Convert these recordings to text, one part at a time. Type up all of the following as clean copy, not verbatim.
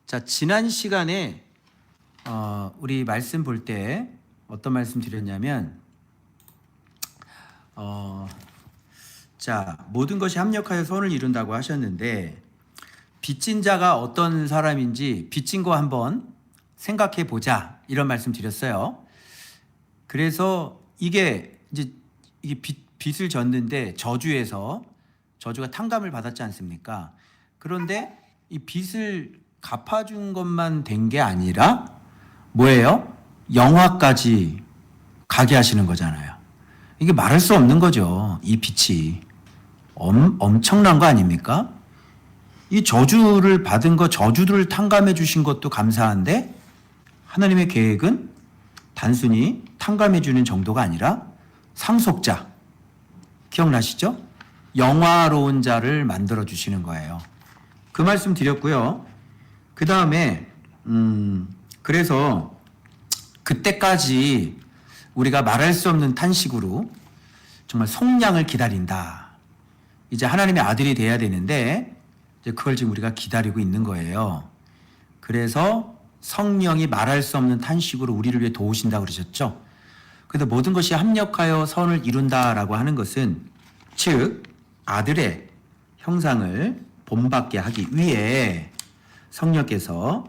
자, 지난 시간에 우리 말씀 볼 때 어떤 말씀 드렸냐면 자, 모든 것이 합력하여 선을 이룬다고 하셨는데 빚진 자가 어떤 사람인지 빚진 거 한번 생각해 보자 이런 말씀 드렸어요. 그래서 이게 빚을 졌는데 저주가 탕감을 받았지 않습니까? 그런데 이 빚을 갚아준 것만 된 게 아니라 뭐예요? 영화까지 가게 하시는 거잖아요. 이게 말할 수 없는 거죠. 이 빚이 엄청난 거 아닙니까? 이 저주를 받은 거, 저주를 탕감해 주신 것도 감사한데 하나님의 계획은 단순히 탕감해 주는 정도가 아니라 상속자, 기억나시죠? 영화로운 자를 만들어 주시는 거예요. 그 말씀 드렸고요. 그 다음에 그래서 그때까지 우리가 말할 수 없는 탄식으로 정말 속량을 기다린다. 이제 하나님의 아들이 돼야 되는데 이제 그걸 지금 우리가 기다리고 있는 거예요. 그래서 성령이 말할 수 없는 탄식으로 우리를 위해 도우신다고 그러셨죠. 그래서 모든 것이 합력하여 선을 이룬다라고 하는 것은 즉 아들의 형상을 본받게 하기 위해 성령께서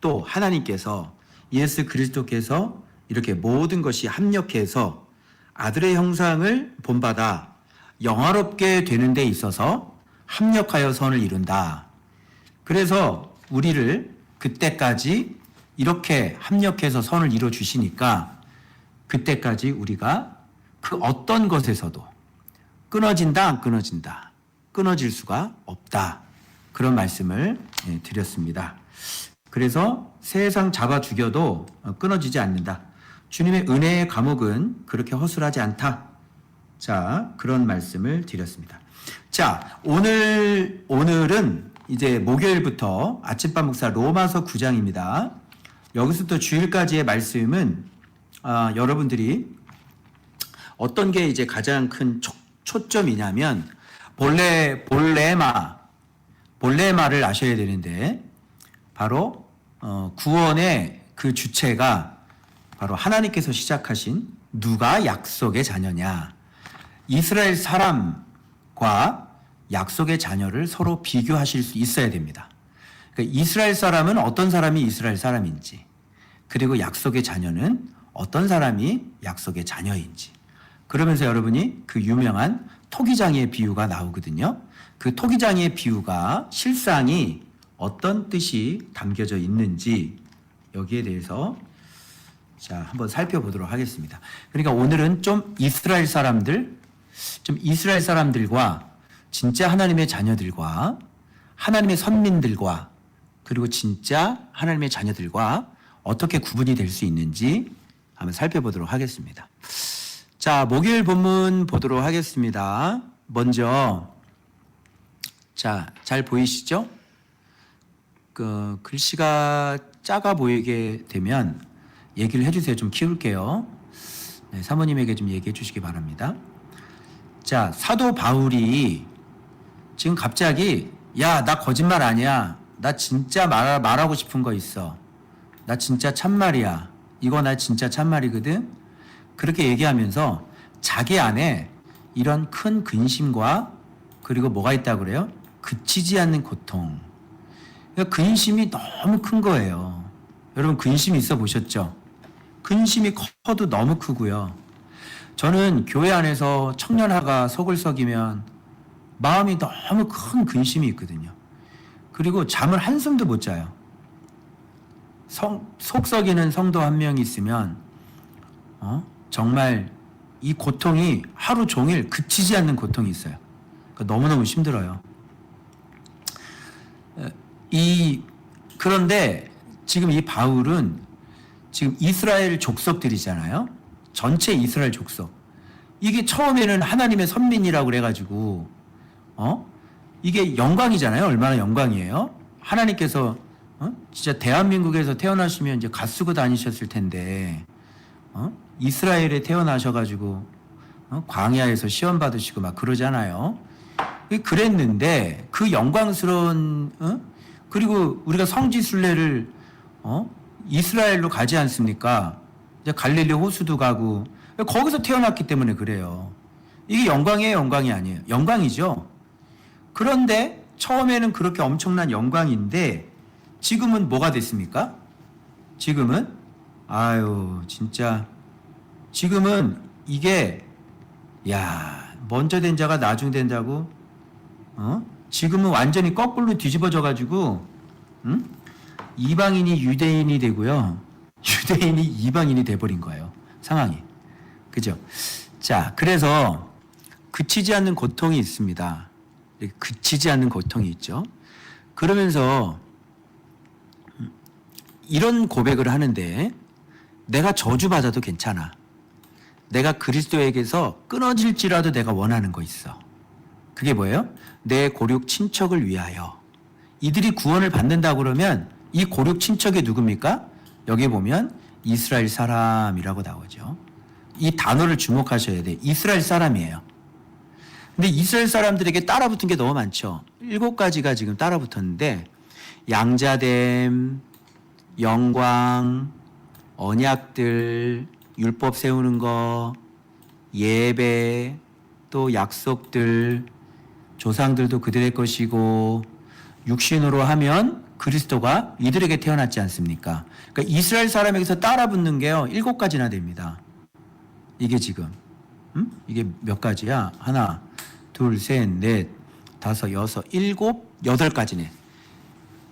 또 하나님께서 예수 그리스도께서 이렇게 모든 것이 합력해서 아들의 형상을 본받아 영화롭게 되는 데 있어서 합력하여 선을 이룬다. 그래서 우리를 그때까지 이렇게 합력해서 선을 이루어 주시니까 그때까지 우리가 그 어떤 것에서도 끊어진다 안 끊어진다 끊어질 수가 없다. 그런 말씀을 드렸습니다. 그래서 세상 잡아 죽여도 끊어지지 않는다. 주님의 은혜의 감옥은 그렇게 허술하지 않다. 자, 그런 말씀을 드렸습니다. 자, 오늘은 이제 목요일부터 아침밥 묵사 로마서 9장입니다. 여기서부터 주일까지의 말씀은 여러분들이 어떤 게 이제 가장 큰 초점이냐면 볼레마를 아셔야 되는데 바로 구원의 그 주체가 바로 하나님께서 시작하신 누가 약속의 자녀냐. 이스라엘 사람과 약속의 자녀를 서로 비교하실 수 있어야 됩니다. 그러니까 이스라엘 사람은 어떤 사람이 이스라엘 사람인지, 그리고 약속의 자녀는 어떤 사람이 약속의 자녀인지. 그러면서 여러분이 그 유명한 토기장의 비유가 나오거든요. 그 토기장의 비유가 실상이 어떤 뜻이 담겨져 있는지 여기에 대해서 자, 한번 살펴보도록 하겠습니다. 그러니까 오늘은 좀 이스라엘 사람들과 진짜 하나님의 자녀들과 하나님의 선민들과 그리고 진짜 하나님의 자녀들과 어떻게 구분이 될 수 있는지 한번 살펴보도록 하겠습니다. 자, 목요일 본문 보도록 하겠습니다. 먼저 자, 잘 보이시죠? 그 글씨가 작아 보이게 되면 얘기를 해주세요. 좀 키울게요. 네, 사모님에게 좀 얘기해 주시기 바랍니다. 자, 사도 바울이 지금 갑자기 야, 나 거짓말 아니야. 나 진짜 말하고 싶은 거 있어. 나 진짜 참말이야. 이거 나 진짜 참말이거든. 그렇게 얘기하면서 자기 안에 이런 큰 근심과 그리고 뭐가 있다고 그래요? 그치지 않는 고통. 그러니까 근심이 너무 큰 거예요. 여러분 근심이 있어 보셨죠? 근심이 커도 너무 크고요. 저는 교회 안에서 청년화가 속을 썩이면 마음이 너무 큰 근심이 있거든요. 그리고 잠을 한숨도 못 자요. 속 썩이는 성도 한 명 있으면 정말 이 고통이 하루 종일 그치지 않는 고통이 있어요. 그러니까 너무너무 힘들어요. 그런데 지금 이 바울은 지금 이스라엘 족속들이잖아요. 전체 이스라엘 족속. 이게 처음에는 하나님의 선민이라고 그래가지고 이게 영광이잖아요. 얼마나 영광이에요. 하나님께서 진짜 대한민국에서 태어나시면 이제 갓 쓰고 다니셨을 텐데 이스라엘에 태어나셔가지고 광야에서 시험 받으시고 막 그러잖아요. 그랬는데 그 영광스러운 그리고 우리가 성지 순례를 이스라엘로 가지 않습니까? 이제 갈릴리 호수도 가고 거기서 태어났기 때문에 그래요. 이게 영광이에요, 영광이 아니에요? 영광이죠. 그런데 처음에는 그렇게 엄청난 영광인데 지금은 뭐가 됐습니까? 지금은 진짜 지금은 이게 먼저 된 자가 나중 된다고 지금은 완전히 거꾸로 뒤집어져 가지고 이방인이 유대인이 되고요. 유대인이 이방인이 돼버린 거예요. 상황이. 그죠? 자, 그래서 그치지 않는 고통이 있습니다. 그치지 않는 고통이 있죠. 그러면서 이런 고백을 하는데 내가 저주받아도 괜찮아. 내가 그리스도에게서 끊어질지라도 내가 원하는 거 있어. 그게 뭐예요? 내 고륙 친척을 위하여. 이들이 구원을 받는다고 그러면 이 고륙 친척이 누굽니까? 여기 보면 이스라엘 사람이라고 나오죠. 이 단어를 주목하셔야 돼. 이스라엘 사람이에요. 근데 이스라엘 사람들에게 따라붙은 게 너무 많죠. 7가지가 지금 따라붙었는데 양자됨, 영광, 언약들, 율법 세우는 거, 예배, 또 약속들, 조상들도 그들의 것이고 육신으로 하면 그리스도가 이들에게 태어났지 않습니까? 그러니까 이스라엘 사람에게서 따라붙는 게요 7가지나 됩니다. 이게 지금 이게 몇 가지야? 하나, 둘, 셋, 넷, 다섯, 여섯, 일곱, 8가지네.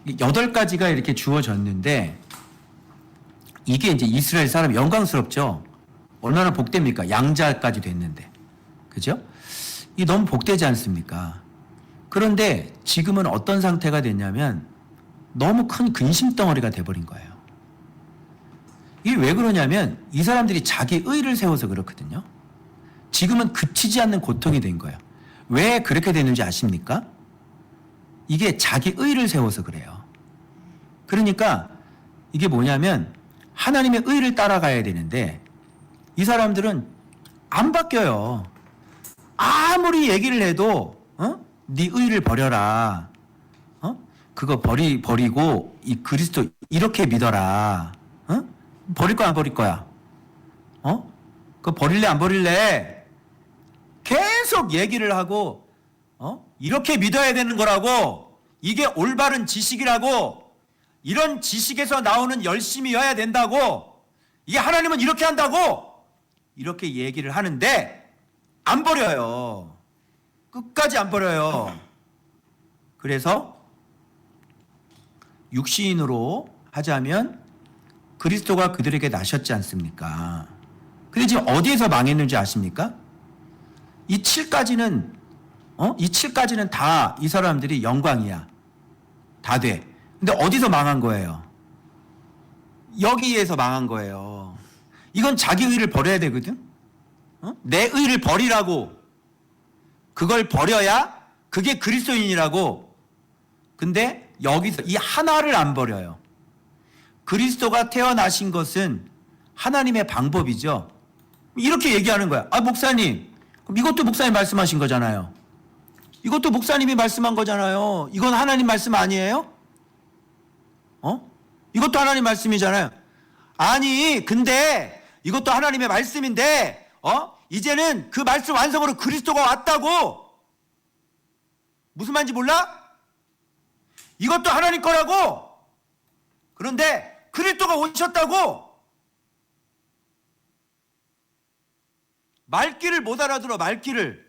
8가지가 이렇게 주어졌는데 이게 이제 이스라엘 사람 영광스럽죠? 얼마나 복됩니까? 양자까지 됐는데. 그죠? 이 너무 복되지 않습니까? 그런데 지금은 어떤 상태가 됐냐면 너무 큰 근심 덩어리가 돼버린 거예요. 이게 왜 그러냐면 이 사람들이 자기 의를 세워서 그렇거든요. 지금은 그치지 않는 고통이 된 거예요. 왜 그렇게 되는지 아십니까? 이게 자기 의를 세워서 그래요. 그러니까 이게 뭐냐면 하나님의 의를 따라가야 되는데 이 사람들은 안 바뀌어요. 아무리 얘기를 해도 네 의를 버려라. 그거 버리고 이 그리스도 이렇게 믿어라. 버릴 거야 안 버릴 거야? 그거 버릴래 안 버릴래? 계속 얘기를 하고 이렇게 믿어야 되는 거라고, 이게 올바른 지식이라고, 이런 지식에서 나오는 열심이어야 된다고, 이게 하나님은 이렇게 한다고 이렇게 얘기를 하는데 안 버려요. 끝까지 안 버려요. 그래서 육신으로 하자면 그리스도가 그들에게 나셨지 않습니까? 근데 지금 어디에서 망했는지 아십니까? 이 7가지는 이 7가지는 다 이 사람들이 영광이야. 다 돼. 근데 어디서 망한 거예요? 여기에서 망한 거예요. 이건 자기 의를 버려야 되거든. 내 의를 버리라고. 그걸 버려야 그게 그리스도인이라고. 근데 여기서 이 하나를 안 버려요. 그리스도가 태어나신 것은 하나님의 방법이죠. 이렇게 얘기하는 거야. 목사님, 그럼 이것도 목사님 말씀하신 거잖아요. 이것도 목사님이 말씀한 거잖아요. 이건 하나님 말씀 아니에요? 이것도 하나님 말씀이잖아요. 아니, 근데 이것도 하나님의 말씀인데 이제는 그 말씀 완성으로 그리스도가 왔다고. 무슨 말인지 몰라? 이것도 하나님 거라고. 그런데 그리스도가 오셨다고. 말귀를 못 알아들어. 말귀를.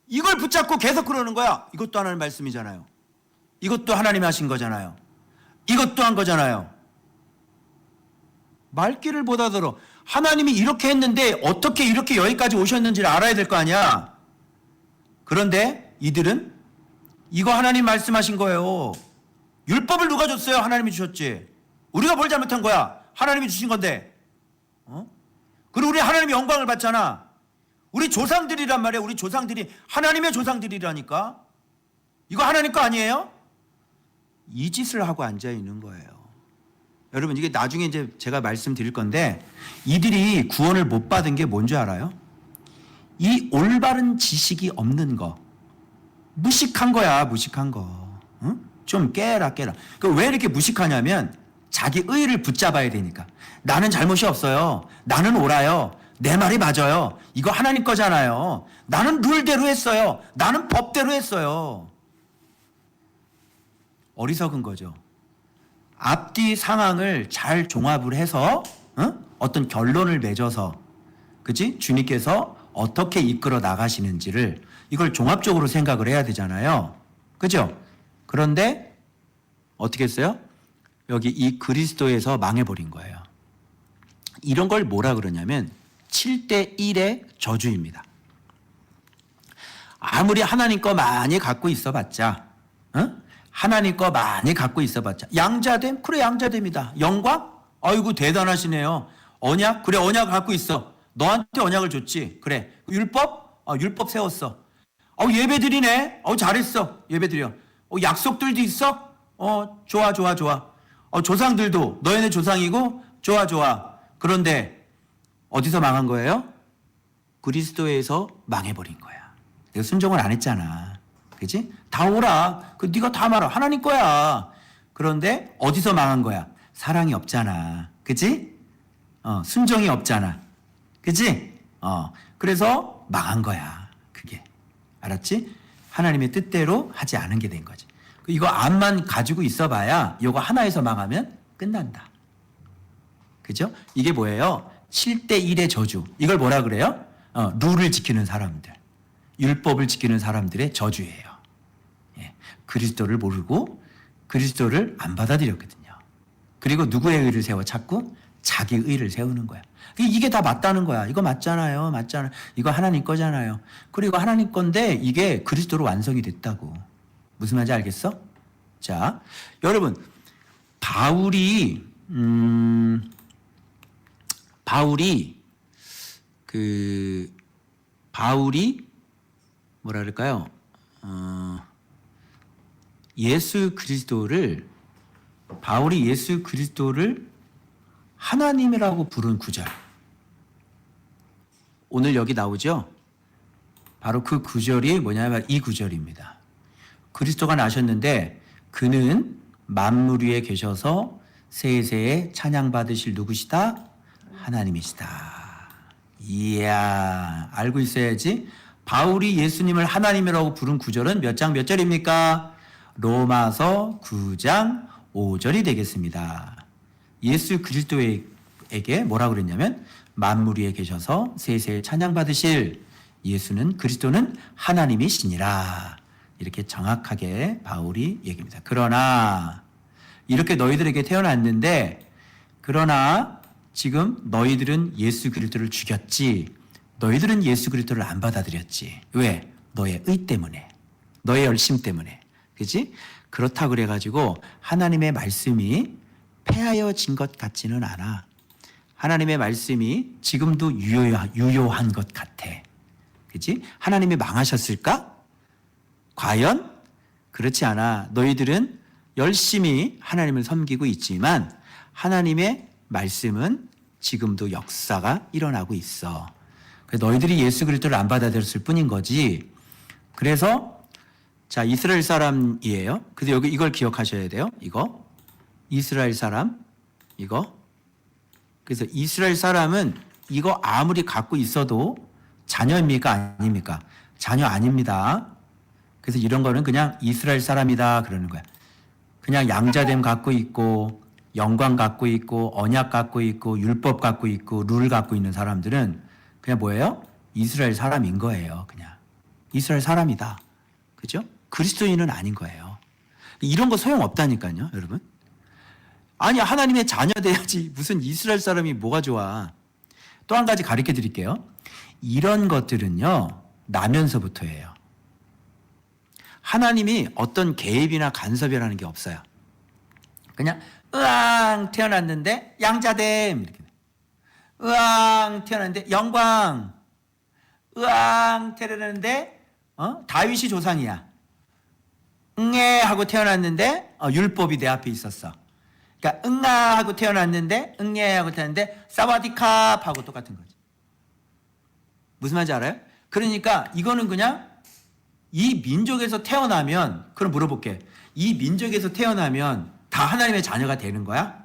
이걸 붙잡고 계속 그러는 거야. 이것도 하나님 말씀이잖아요. 이것도 하나님이 하신 거잖아요. 이것도 한 거잖아요. 말귀를 못 알아들어. 하나님이 이렇게 했는데 어떻게 이렇게 여기까지 오셨는지를 알아야 될 거 아니야. 그런데 이들은 이거 하나님 말씀하신 거예요. 율법을 누가 줬어요? 하나님이 주셨지. 우리가 뭘 잘못한 거야? 하나님이 주신 건데. 그리고 우리 하나님의 영광을 받잖아. 우리 조상들이란 말이야. 우리 조상들이 하나님의 조상들이라니까. 이거 하나님 거 아니에요? 이 짓을 하고 앉아 있는 거예요. 여러분, 이게 나중에 이제 제가 말씀드릴 건데 이들이 구원을 못 받은 게 뭔지 알아요? 이 올바른 지식이 없는 거. 무식한 거야. 무식한 거. 좀 깨라. 왜 이렇게 무식하냐면 자기 의의를 붙잡아야 되니까. 나는 잘못이 없어요. 나는 옳아요. 내 말이 맞아요. 이거 하나님 거잖아요. 나는 룰대로 했어요. 나는 법대로 했어요. 어리석은 거죠. 앞뒤 상황을 잘 종합을 해서 어떤 결론을 맺어서 그치? 주님께서 어떻게 이끌어 나가시는지를 이걸 종합적으로 생각을 해야 되잖아요. 그죠? 그런데 어떻게 했어요? 여기 이 그리스도에서 망해버린 거예요. 이런 걸 뭐라 그러냐면 7대1의 저주입니다. 아무리 하나님 거 많이 갖고 있어봤자 하나님 거 많이 갖고 있어봤자 양자됨? 그래 양자됨이다. 영광? 아이고 대단하시네요. 언약? 그래 언약 갖고 있어. 너한테 언약을 줬지. 그래 율법? 율법 세웠어. 예배드리네. 잘했어. 예배드려. 약속들도 있어? 좋아. 조상들도 너희네 조상이고 좋아. 그런데 어디서 망한 거예요? 그리스도에서 망해버린 거야. 내가 순종을 안 했잖아. 그치? 다 오라. 네가 다 말아. 하나님 거야. 그런데 어디서 망한 거야? 사랑이 없잖아. 그치? 순종이 없잖아. 그치? 그래서 망한 거야. 그게. 알았지? 하나님의 뜻대로 하지 않은 게 된 거지. 이거 암만 가지고 있어봐야 이거 하나에서 망하면 끝난다. 그죠? 이게 뭐예요? 7대1의 저주. 이걸 뭐라 그래요? 룰을 지키는 사람들. 율법을 지키는 사람들의 저주예요. 예. 그리스도를 모르고 그리스도를 안 받아들였거든요. 그리고 누구의 의를 세워? 자꾸 자기 의를 세우는 거야. 이게 다 맞다는 거야. 이거 맞잖아요. 이거 하나님 거잖아요. 그리고 하나님 건데 이게 그리스도로 완성이 됐다고. 무슨 말인지 알겠어? 자, 여러분 바울이 뭐라 그럴까요? 바울이 예수 그리스도를 하나님이라고 부른 구절. 오늘 여기 나오죠? 바로 그 구절이 뭐냐면 이 구절입니다. 그리스도가 나셨는데 그는 만물 위에 계셔서 세세에 찬양받으실 누구시다? 하나님이시다. 이야, 알고 있어야지. 바울이 예수님을 하나님이라고 부른 구절은 몇 장 몇 절입니까? 로마서 9장 5절이 되겠습니다. 예수 그리스도에게 뭐라고 그랬냐면 만물 위에 계셔서 세세에 찬양받으실 예수는 그리스도는 하나님이시니라. 이렇게 정확하게 바울이 얘기합니다. 그러나 이렇게 너희들에게 태어났는데 그러나 지금 너희들은 예수 그리스도를 죽였지. 너희들은 예수 그리스도를 안 받아들였지. 왜? 너의 의 때문에. 너의 열심 때문에. 그렇지? 그렇다 그래가지고 하나님의 말씀이 폐하여진 것 같지는 않아. 하나님의 말씀이 지금도 유효한 것 같아. 그렇지? 하나님이 망하셨을까? 과연? 그렇지 않아. 너희들은 열심히 하나님을 섬기고 있지만 하나님의 말씀은 지금도 역사가 일어나고 있어. 너희들이 예수 그리스도를 안 받아들였을 뿐인 거지. 그래서 자, 이스라엘 사람이에요. 그래서 여기 이걸 기억하셔야 돼요. 이거 이스라엘 사람 이거. 그래서 이스라엘 사람은 이거 아무리 갖고 있어도 자녀입니까? 아닙니까? 자녀 아닙니다. 그래서 이런 거는 그냥 이스라엘 사람이다 그러는 거야. 그냥 양자됨 갖고 있고 영광 갖고 있고 언약 갖고 있고 율법 갖고 있고 룰 갖고 있는 사람들은 그냥 뭐예요? 이스라엘 사람인 거예요. 그냥 이스라엘 사람이다. 그죠? 그리스도인은 아닌 거예요. 이런 거 소용없다니까요, 여러분. 아니, 하나님의 자녀 돼야지 무슨 이스라엘 사람이 뭐가 좋아. 또 한 가지 가르쳐 드릴게요. 이런 것들은요, 나면서부터예요. 하나님이 어떤 개입이나 간섭이라는 게 없어요. 그냥 으앙 태어났는데 양자됨 이렇게. 으앙 태어났는데 영광. 으앙 태어났는데 다윗이 조상이야. 응애 하고 태어났는데 율법이 내 앞에 있었어. 그러니까 응아 하고 태어났는데 응애 하고 태어났는데 사와디캅 하고 똑같은 거지. 무슨 말인지 알아요? 그러니까 이거는 그냥 이 민족에서 태어나면 그럼 물어볼게. 이 민족에서 태어나면 다 하나님의 자녀가 되는 거야?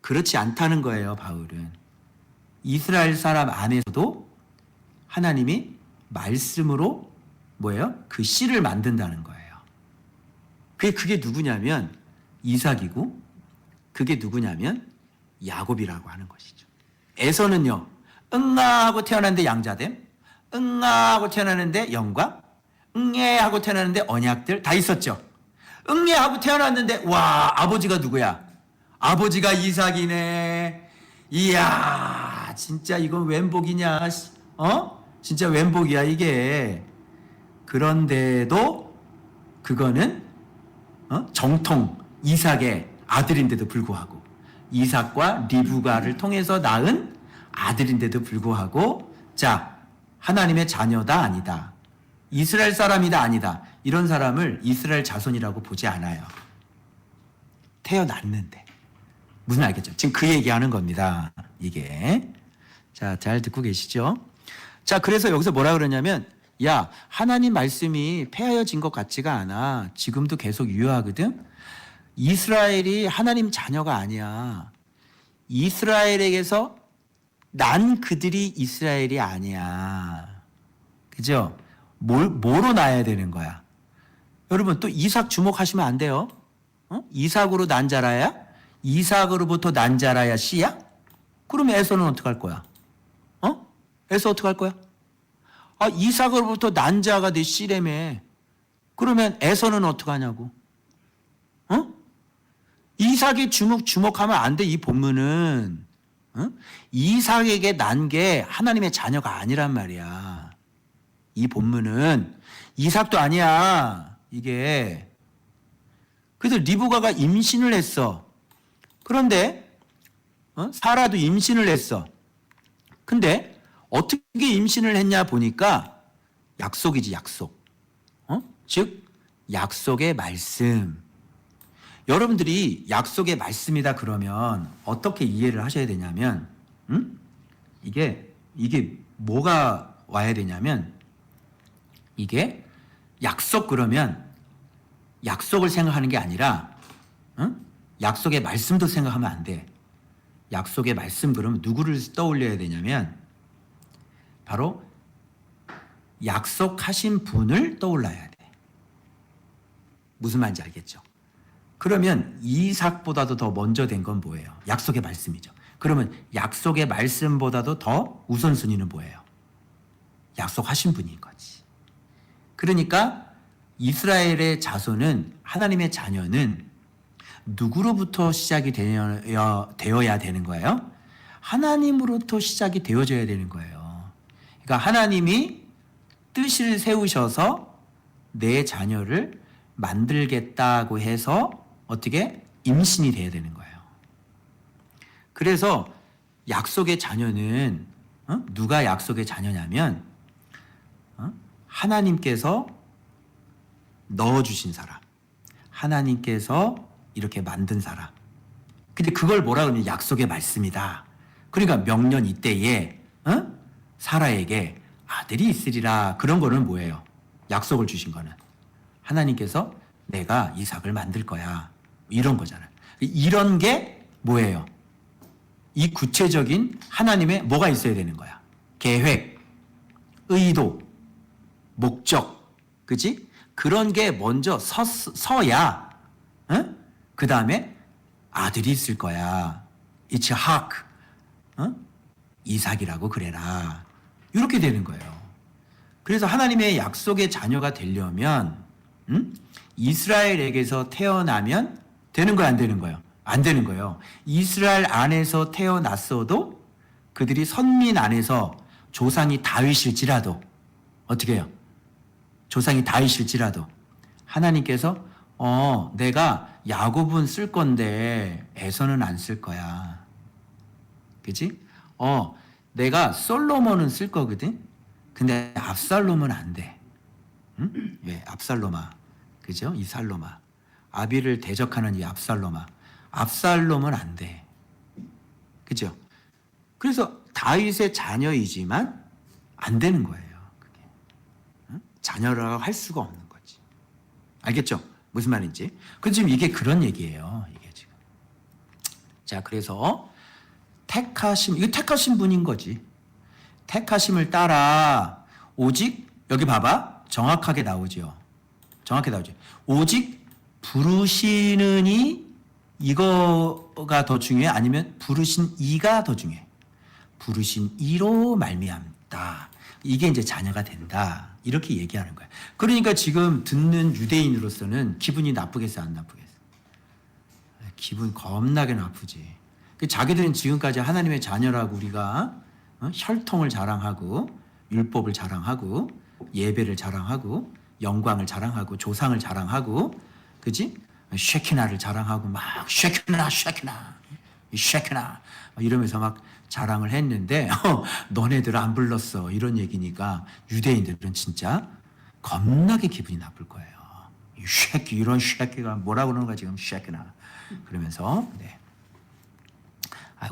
그렇지 않다는 거예요, 바울은. 이스라엘 사람 안에서도 하나님이 말씀으로 뭐예요? 그 씨를 만든다는 거예요. 그게 누구냐면 이삭이고, 그게 누구냐면 야곱이라고 하는 것이죠. 에서는요, 응아 하고 태어났는데 양자됨, 응아 하고 태어났는데 영광, 응예 하고 태어났는데 언약들 다 있었죠. 응예 하고 태어났는데 와, 아버지가 누구야? 아버지가 이삭이네. 이야, 진짜 이건 웬복이냐? 진짜 웬복이야 이게. 그런데도 그거는 정통 이삭의 아들인데도 불구하고, 이삭과 리브가를 통해서 낳은 아들인데도 불구하고, 자, 하나님의 자녀다 아니다, 이스라엘 사람이다 아니다, 이런 사람을 이스라엘 자손이라고 보지 않아요. 태어났는데. 무슨 알겠죠? 지금 그 얘기하는 겁니다, 이게. 자, 잘 듣고 계시죠? 자, 그래서 여기서 뭐라 그러냐면, 야, 하나님 말씀이 폐하여진 것 같지가 않아. 지금도 계속 유효하거든. 이스라엘이 하나님 자녀가 아니야. 이스라엘에게서 난 그들이 이스라엘이 아니야. 그죠? 뭐로 나야 되는 거야? 여러분, 또 이삭 주목하시면 안 돼요. 이삭으로 난 자라야? 이삭으로부터 난 자라야 씨야? 그러면 에서는 어떡할 거야? 에서 어떡할 거야? 아, 이삭으로부터 난 자가 내 씨라며. 그러면 에서는 어떡하냐고. 이삭에 주목하면 안 돼, 이 본문은. 이삭에게 난 게 하나님의 자녀가 아니란 말이야. 이 본문은 이삭도 아니야, 이게. 그래서 리브가가 임신을 했어. 그런데 사라도 임신을 했어. 근데 어떻게 임신을 했냐 보니까 약속이지, 약속. 즉 약속의 말씀. 여러분들이 약속의 말씀이다 그러면 어떻게 이해를 하셔야 되냐면, 이게 뭐가 와야 되냐면, 이게 약속 그러면 약속을 생각하는 게 아니라, 약속의 말씀도 생각하면 안 돼. 약속의 말씀 그러면 누구를 떠올려야 되냐면 바로 약속하신 분을 떠올라야 돼. 무슨 말인지 알겠죠? 그러면 이삭보다도 더 먼저 된 건 뭐예요? 약속의 말씀이죠. 그러면 약속의 말씀보다도 더 우선순위는 뭐예요? 약속하신 분인 거지. 그러니까 이스라엘의 자손은, 하나님의 자녀는 누구로부터 시작이 되어야 되는 거예요? 하나님으로부터 시작이 되어져야 되는 거예요. 그러니까 하나님이 뜻을 세우셔서 내 자녀를 만들겠다고 해서 어떻게 임신이 돼야 되는 거예요. 그래서 약속의 자녀는 누가 약속의 자녀냐면 하나님께서 넣어주신 사람, 하나님께서 이렇게 만든 사람. 근데 그걸 뭐라 그러면 약속의 말씀이다. 그러니까 명년 이때에 사라에게 아들이 있으리라, 그런 거는 뭐예요? 약속을 주신 거는 하나님께서 내가 이삭을 만들 거야, 이런 거잖아요. 이런 게 뭐예요? 이 구체적인 하나님의 뭐가 있어야 되는 거야? 계획, 의도, 목적, 그치? 그런 게 먼저 서야, 그 다음에 아들이 있을 거야. 이츠하크, 이삭이라고 그래라. 이렇게 되는 거예요. 그래서 하나님의 약속의 자녀가 되려면 이스라엘에게서 태어나면 되는 거야, 안 되는 거예요? 안 되는 거예요. 이스라엘 안에서 태어났어도 그들이 선민 안에서 조상이 다윗일지라도, 어떻게 해요? 조상이 다윗일지라도 하나님께서 내가 야곱은 쓸 건데 에서는 안 쓸 거야. 그치? 내가 솔로몬은 쓸 거거든? 근데 압살롬은 안 돼. 응? 왜? 압살롬아. 그죠? 이 살로마. 아비를 대적하는 이 압살롬아. 압살롬은 안 돼. 그죠? 그래서 다윗의 자녀이지만 안 되는 거예요. 그게. 응? 자녀라고 할 수가 없는 거지. 알겠죠? 무슨 말인지. 그 지금 이게 그런 얘기예요. 이게 지금. 자, 그래서 택하심, 이거 택하신 분인 거지. 택하심을 따라 오직 여기 봐봐. 정확하게 나오죠. 정확하게 나오죠. 오직 부르시는 이 이거가 더 중요해? 아니면 부르신 이가 더 중요해? 부르신 이로 말미암다. 이게 이제 자녀가 된다. 이렇게 얘기하는 거야. 그러니까 지금 듣는 유대인으로서는 기분이 나쁘겠어, 안 나쁘겠어? 기분 겁나게 나쁘지. 자기들은 지금까지 하나님의 자녀라고 우리가 혈통을 자랑하고 율법을 자랑하고 예배를 자랑하고 영광을 자랑하고 조상을 자랑하고 그지? 쉐키나를 자랑하고 막 쉐키나 이러면서 막 자랑을 했는데 너네들 안 불렀어 이런 얘기니까 유대인들은 진짜 겁나게 기분이 나쁠 거예요. 이 쉐키 이런 쉐키가 뭐라고 그러는 거야 지금 쉐키나 그러면서 네.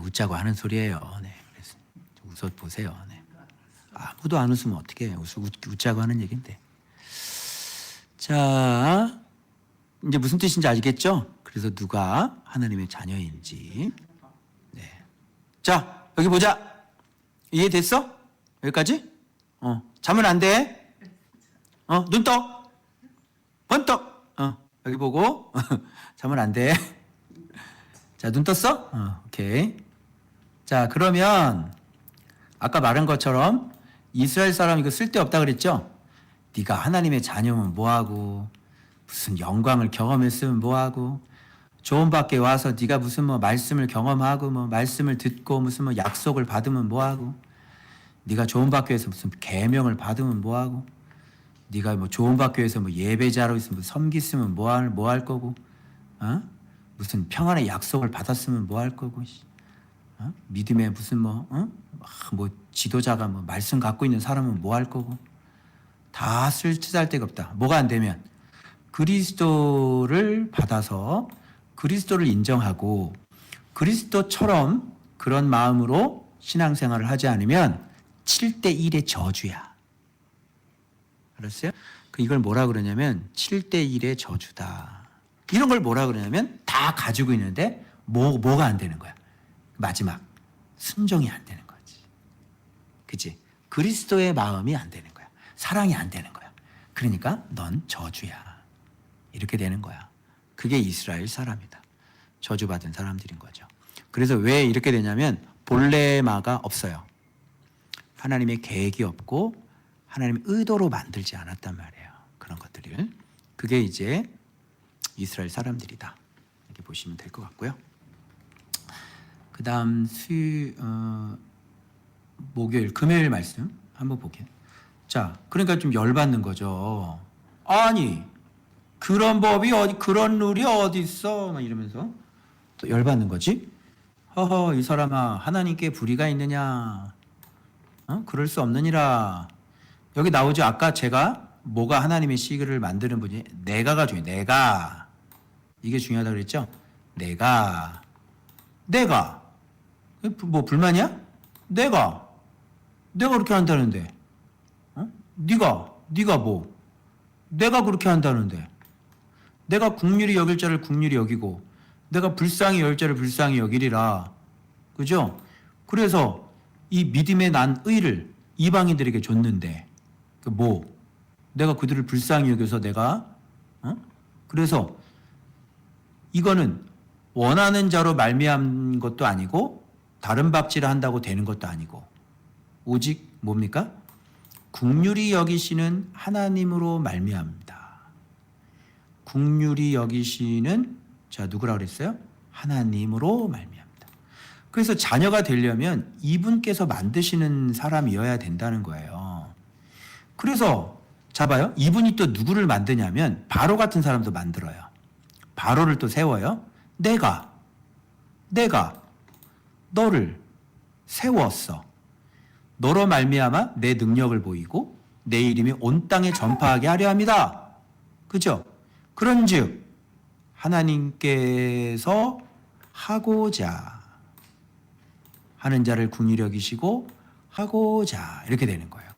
웃자고 하는 소리예요. 네. 그래서 웃어 보세요. 네. 아무도 안 웃으면 어떻게 해요? 웃자고 하는 얘기인데. 자, 이제 무슨 뜻인지 알겠죠? 그래서 누가 하나님의 자녀인지. 네. 자, 여기 보자. 이해됐어? 여기까지? 자면 안 돼. 눈 떠. 번떡. 여기 보고. 자면 안 돼. 자, 눈 떴어? 오케이. 자, 그러면 아까 말한 것처럼 이스라엘 사람 이거 쓸데없다 그랬죠? 네가 하나님의 자녀면 뭐하고 무슨 영광을 경험했으면 뭐하고 좋은 밖에 와서 네가 무슨 뭐 말씀을 경험하고 뭐 말씀을 듣고 무슨 뭐 약속을 받으면 뭐하고 네가 좋은 밖에서 무슨 계명을 받으면 뭐하고 네가 뭐 좋은 밖에서 뭐 예배자로 있으면 뭐 섬기으면 뭐 할 거고 무슨 평안의 약속을 받았으면 뭐 할 거고 믿음의 무슨 뭐 지도자가 뭐 말씀 갖고 있는 사람은 뭐 할 거고 다 쓸데가 없다. 뭐가 안 되면 그리스도를 받아서 그리스도를 인정하고 그리스도처럼 그런 마음으로 신앙생활을 하지 않으면 7대1의 저주야. 알았어요? 이걸 뭐라 그러냐면 7대1의 저주다. 이런 걸 뭐라 그러냐면 다 가지고 있는데 뭐가 안 되는 거야. 마지막 순종이 안 되는 거지. 그치? 그리스도의 마음이 안 되는 거야. 사랑이 안 되는 거야. 그러니까 넌 저주야. 이렇게 되는 거야. 그게 이스라엘 사람이다. 저주받은 사람들인 거죠. 그래서 왜 이렇게 되냐면 본래마가 없어요. 하나님의 계획이 없고 하나님의 의도로 만들지 않았단 말이에요. 그런 것들을. 그게 이제 이스라엘 사람들이다. 이렇게 보시면 될 것 같고요. 그 다음 목요일, 금요일 말씀 한번 볼게요. 자, 그러니까 좀 열받는 거죠. 아니, 그런 법이 그런 룰이 어디 있어? 막 이러면서 또 열받는 거지. 허허, 이 사람아, 하나님께 불의가 있느냐? 그럴 수 없느니라. 여기 나오죠. 아까 제가 뭐가 하나님의 시기를 만드는 분이 내가가 중요해. 내가 이게 중요하다 그랬죠. 내가 뭐 불만이야? 내가 그렇게 한다는데, 네가 뭐? 내가 그렇게 한다는데, 내가 긍휼히 여길 자를 긍휼히 여기고, 내가 불쌍히 여길 자를 불쌍히 여기리라, 그죠? 그래서 이 믿음의 난 의를 이방인들에게 줬는데, 내가 그들을 불쌍히 여겨서 내가, 그래서 이거는 원하는 자로 말미암은 것도 아니고 다른 밥질을 한다고 되는 것도 아니고 오직 뭡니까? 긍휼히 여기시는 하나님으로 말미암다. 긍휼히 여기시는 자 누구라 그랬어요? 하나님으로 말미암다. 그래서 자녀가 되려면 이분께서 만드시는 사람이어야 된다는 거예요. 그래서 잡아요. 이분이 또 누구를 만드냐면 바로 같은 사람도 만들어요. 바로를 또 세워요. 내가 너를 세웠어. 너로 말미암아 내 능력을 보이고 내 이름이 온 땅에 전파하게 하려 합니다. 그죠? 그런즉 하나님께서 하고자 하는 자를 긍휼히 여기시고 하고자 이렇게 되는 거예요.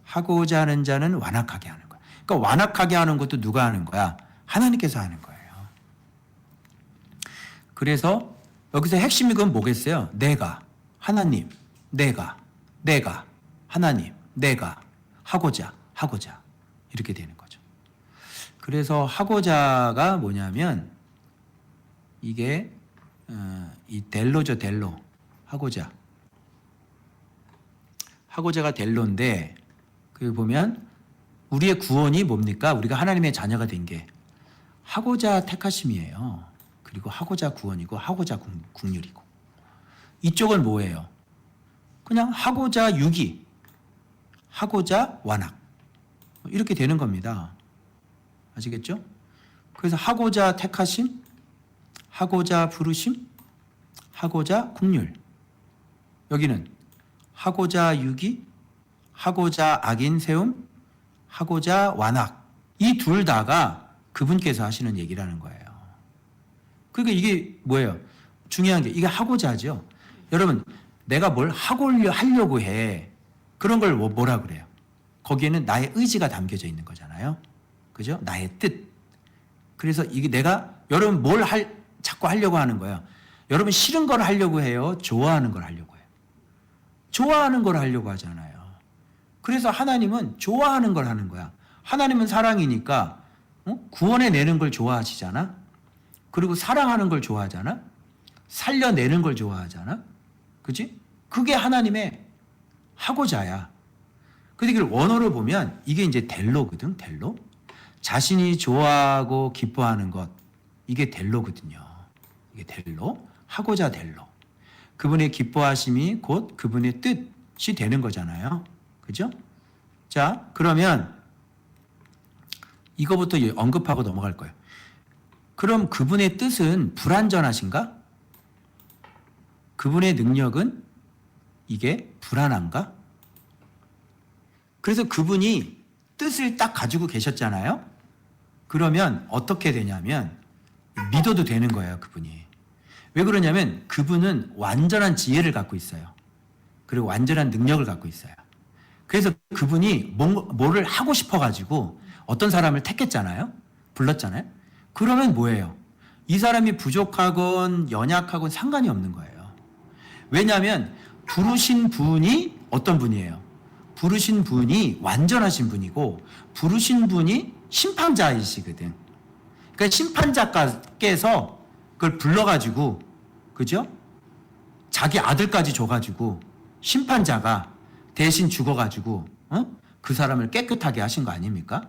하고자 하는 자는 완악하게 하는 거예요. 그러니까 완악하게 하는 것도 누가 하는 거야? 하나님께서 하는 거예요. 그래서 여기서 핵심이 그건 뭐겠어요? 내가, 하나님, 내가, 하나님, 내가, 하고자 이렇게 되는 거죠. 그래서 하고자가 뭐냐면 이게 이 델로죠, 델로. 하고자가 델로인데 그 보면 우리의 구원이 뭡니까? 우리가 하나님의 자녀가 된 게 하고자 택하심이에요. 그리고 하고자 구원이고 하고자 국률이고. 이쪽은 뭐예요? 그냥 하고자 유기, 하고자 완악 이렇게 되는 겁니다. 아시겠죠? 그래서 하고자 택하심, 하고자 부르심, 하고자 국률. 여기는 하고자 유기, 하고자 악인 세움, 하고자 완악. 이 둘 다가 그분께서 하시는 얘기라는 거예요. 그러니까 이게 뭐예요? 중요한 게 이게 하고자죠. 여러분, 내가 뭘 하려고 해. 그런 걸 뭐라 그래요? 거기에는 나의 의지가 담겨져 있는 거잖아요. 그죠? 나의 뜻. 그래서 이게 내가 여러분 자꾸 하려고 하는 거예요. 여러분 싫은 걸 하려고 해요? 좋아하는 걸 하려고 해요? 좋아하는 걸 하려고 하잖아요. 그래서 하나님은 좋아하는 걸 하는 거야. 하나님은 사랑이니까 구원해내는 걸 좋아하시잖아. 그리고 사랑하는 걸 좋아하잖아. 살려내는 걸 좋아하잖아. 그치? 그게 하나님의 하고자야. 근데 이걸 원어로 보면 이게 이제 델로거든, 델로. 자신이 좋아하고 기뻐하는 것. 이게 델로거든요. 이게 델로. 하고자 델로. 그분의 기뻐하심이 곧 그분의 뜻이 되는 거잖아요. 그죠? 자, 그러면 이거부터 언급하고 넘어갈 거예요. 그럼 그분의 뜻은 불완전하신가? 그분의 능력은 이게 불안한가? 그래서 그분이 뜻을 딱 가지고 계셨잖아요. 그러면 어떻게 되냐면 믿어도 되는 거예요, 그분이. 왜 그러냐면 그분은 완전한 지혜를 갖고 있어요. 그리고 완전한 능력을 갖고 있어요. 그래서 그분이 뭐를 하고 싶어가지고 어떤 사람을 택했잖아요. 불렀잖아요. 그러면 뭐예요? 이 사람이 부족하건 연약하건 상관이 없는 거예요. 왜냐하면 부르신 분이 어떤 분이에요? 부르신 분이 완전하신 분이고 부르신 분이 심판자이시거든. 그러니까 심판자께서 그걸 불러가지고, 그죠? 자기 아들까지 줘가지고 심판자가 대신 죽어가지고 그 사람을 깨끗하게 하신 거 아닙니까?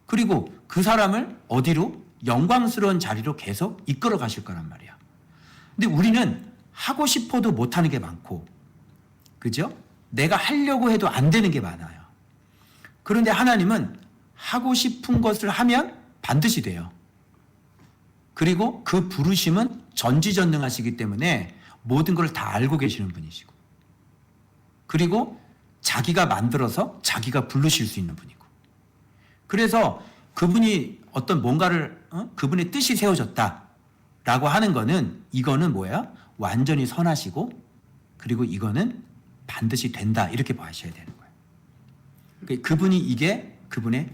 그리고 그 사람을 어디로? 영광스러운 자리로 계속 이끌어 가실 거란 말이야. 근데 우리는 하고 싶어도 못하는 게 많고, 그죠? 내가 하려고 해도 안 되는 게 많아요. 그런데 하나님은 하고 싶은 것을 하면 반드시 돼요. 그리고 그 부르심은 전지전능하시기 때문에 모든 걸 다 알고 계시는 분이시고, 그리고 자기가 만들어서 자기가 부르실 수 있는 분이고, 그래서 그분이 어떤 뭔가를 그분의 뜻이 세워졌다라고 하는 거는 이거는 뭐야? 완전히 선하시고 그리고 이거는 반드시 된다 이렇게 봐셔야 되는 거예요. 그분이 이게 그분의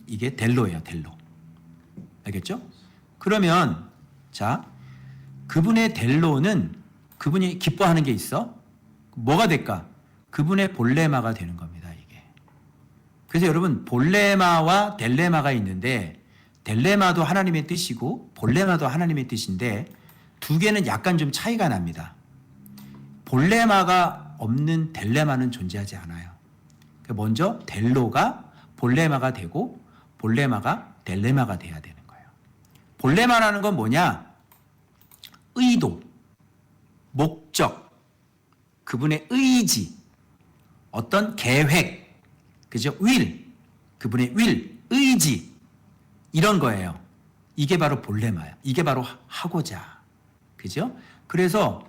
이게 델로예요, 델로. 알겠죠? 그러면 자, 그분의 델로는 그분이 기뻐하는 게 있어. 뭐가 될까? 그분의 볼레마가 되는 겁니다. 그래서 여러분 볼레마와 델레마가 있는데 델레마도 하나님의 뜻이고 볼레마도 하나님의 뜻인데 두 개는 약간 좀 차이가 납니다. 볼레마가 없는 델레마는 존재하지 않아요. 먼저 델로가 볼레마가 되고 볼레마가 델레마가 돼야 되는 거예요. 볼레마라는 건 뭐냐? 의도, 목적, 그분의 의지, 어떤 계획, 그죠? 그분의 의지, 이런 거예요. 이게 바로 볼레마야. 이게 바로 하고자. 그죠? 그래서,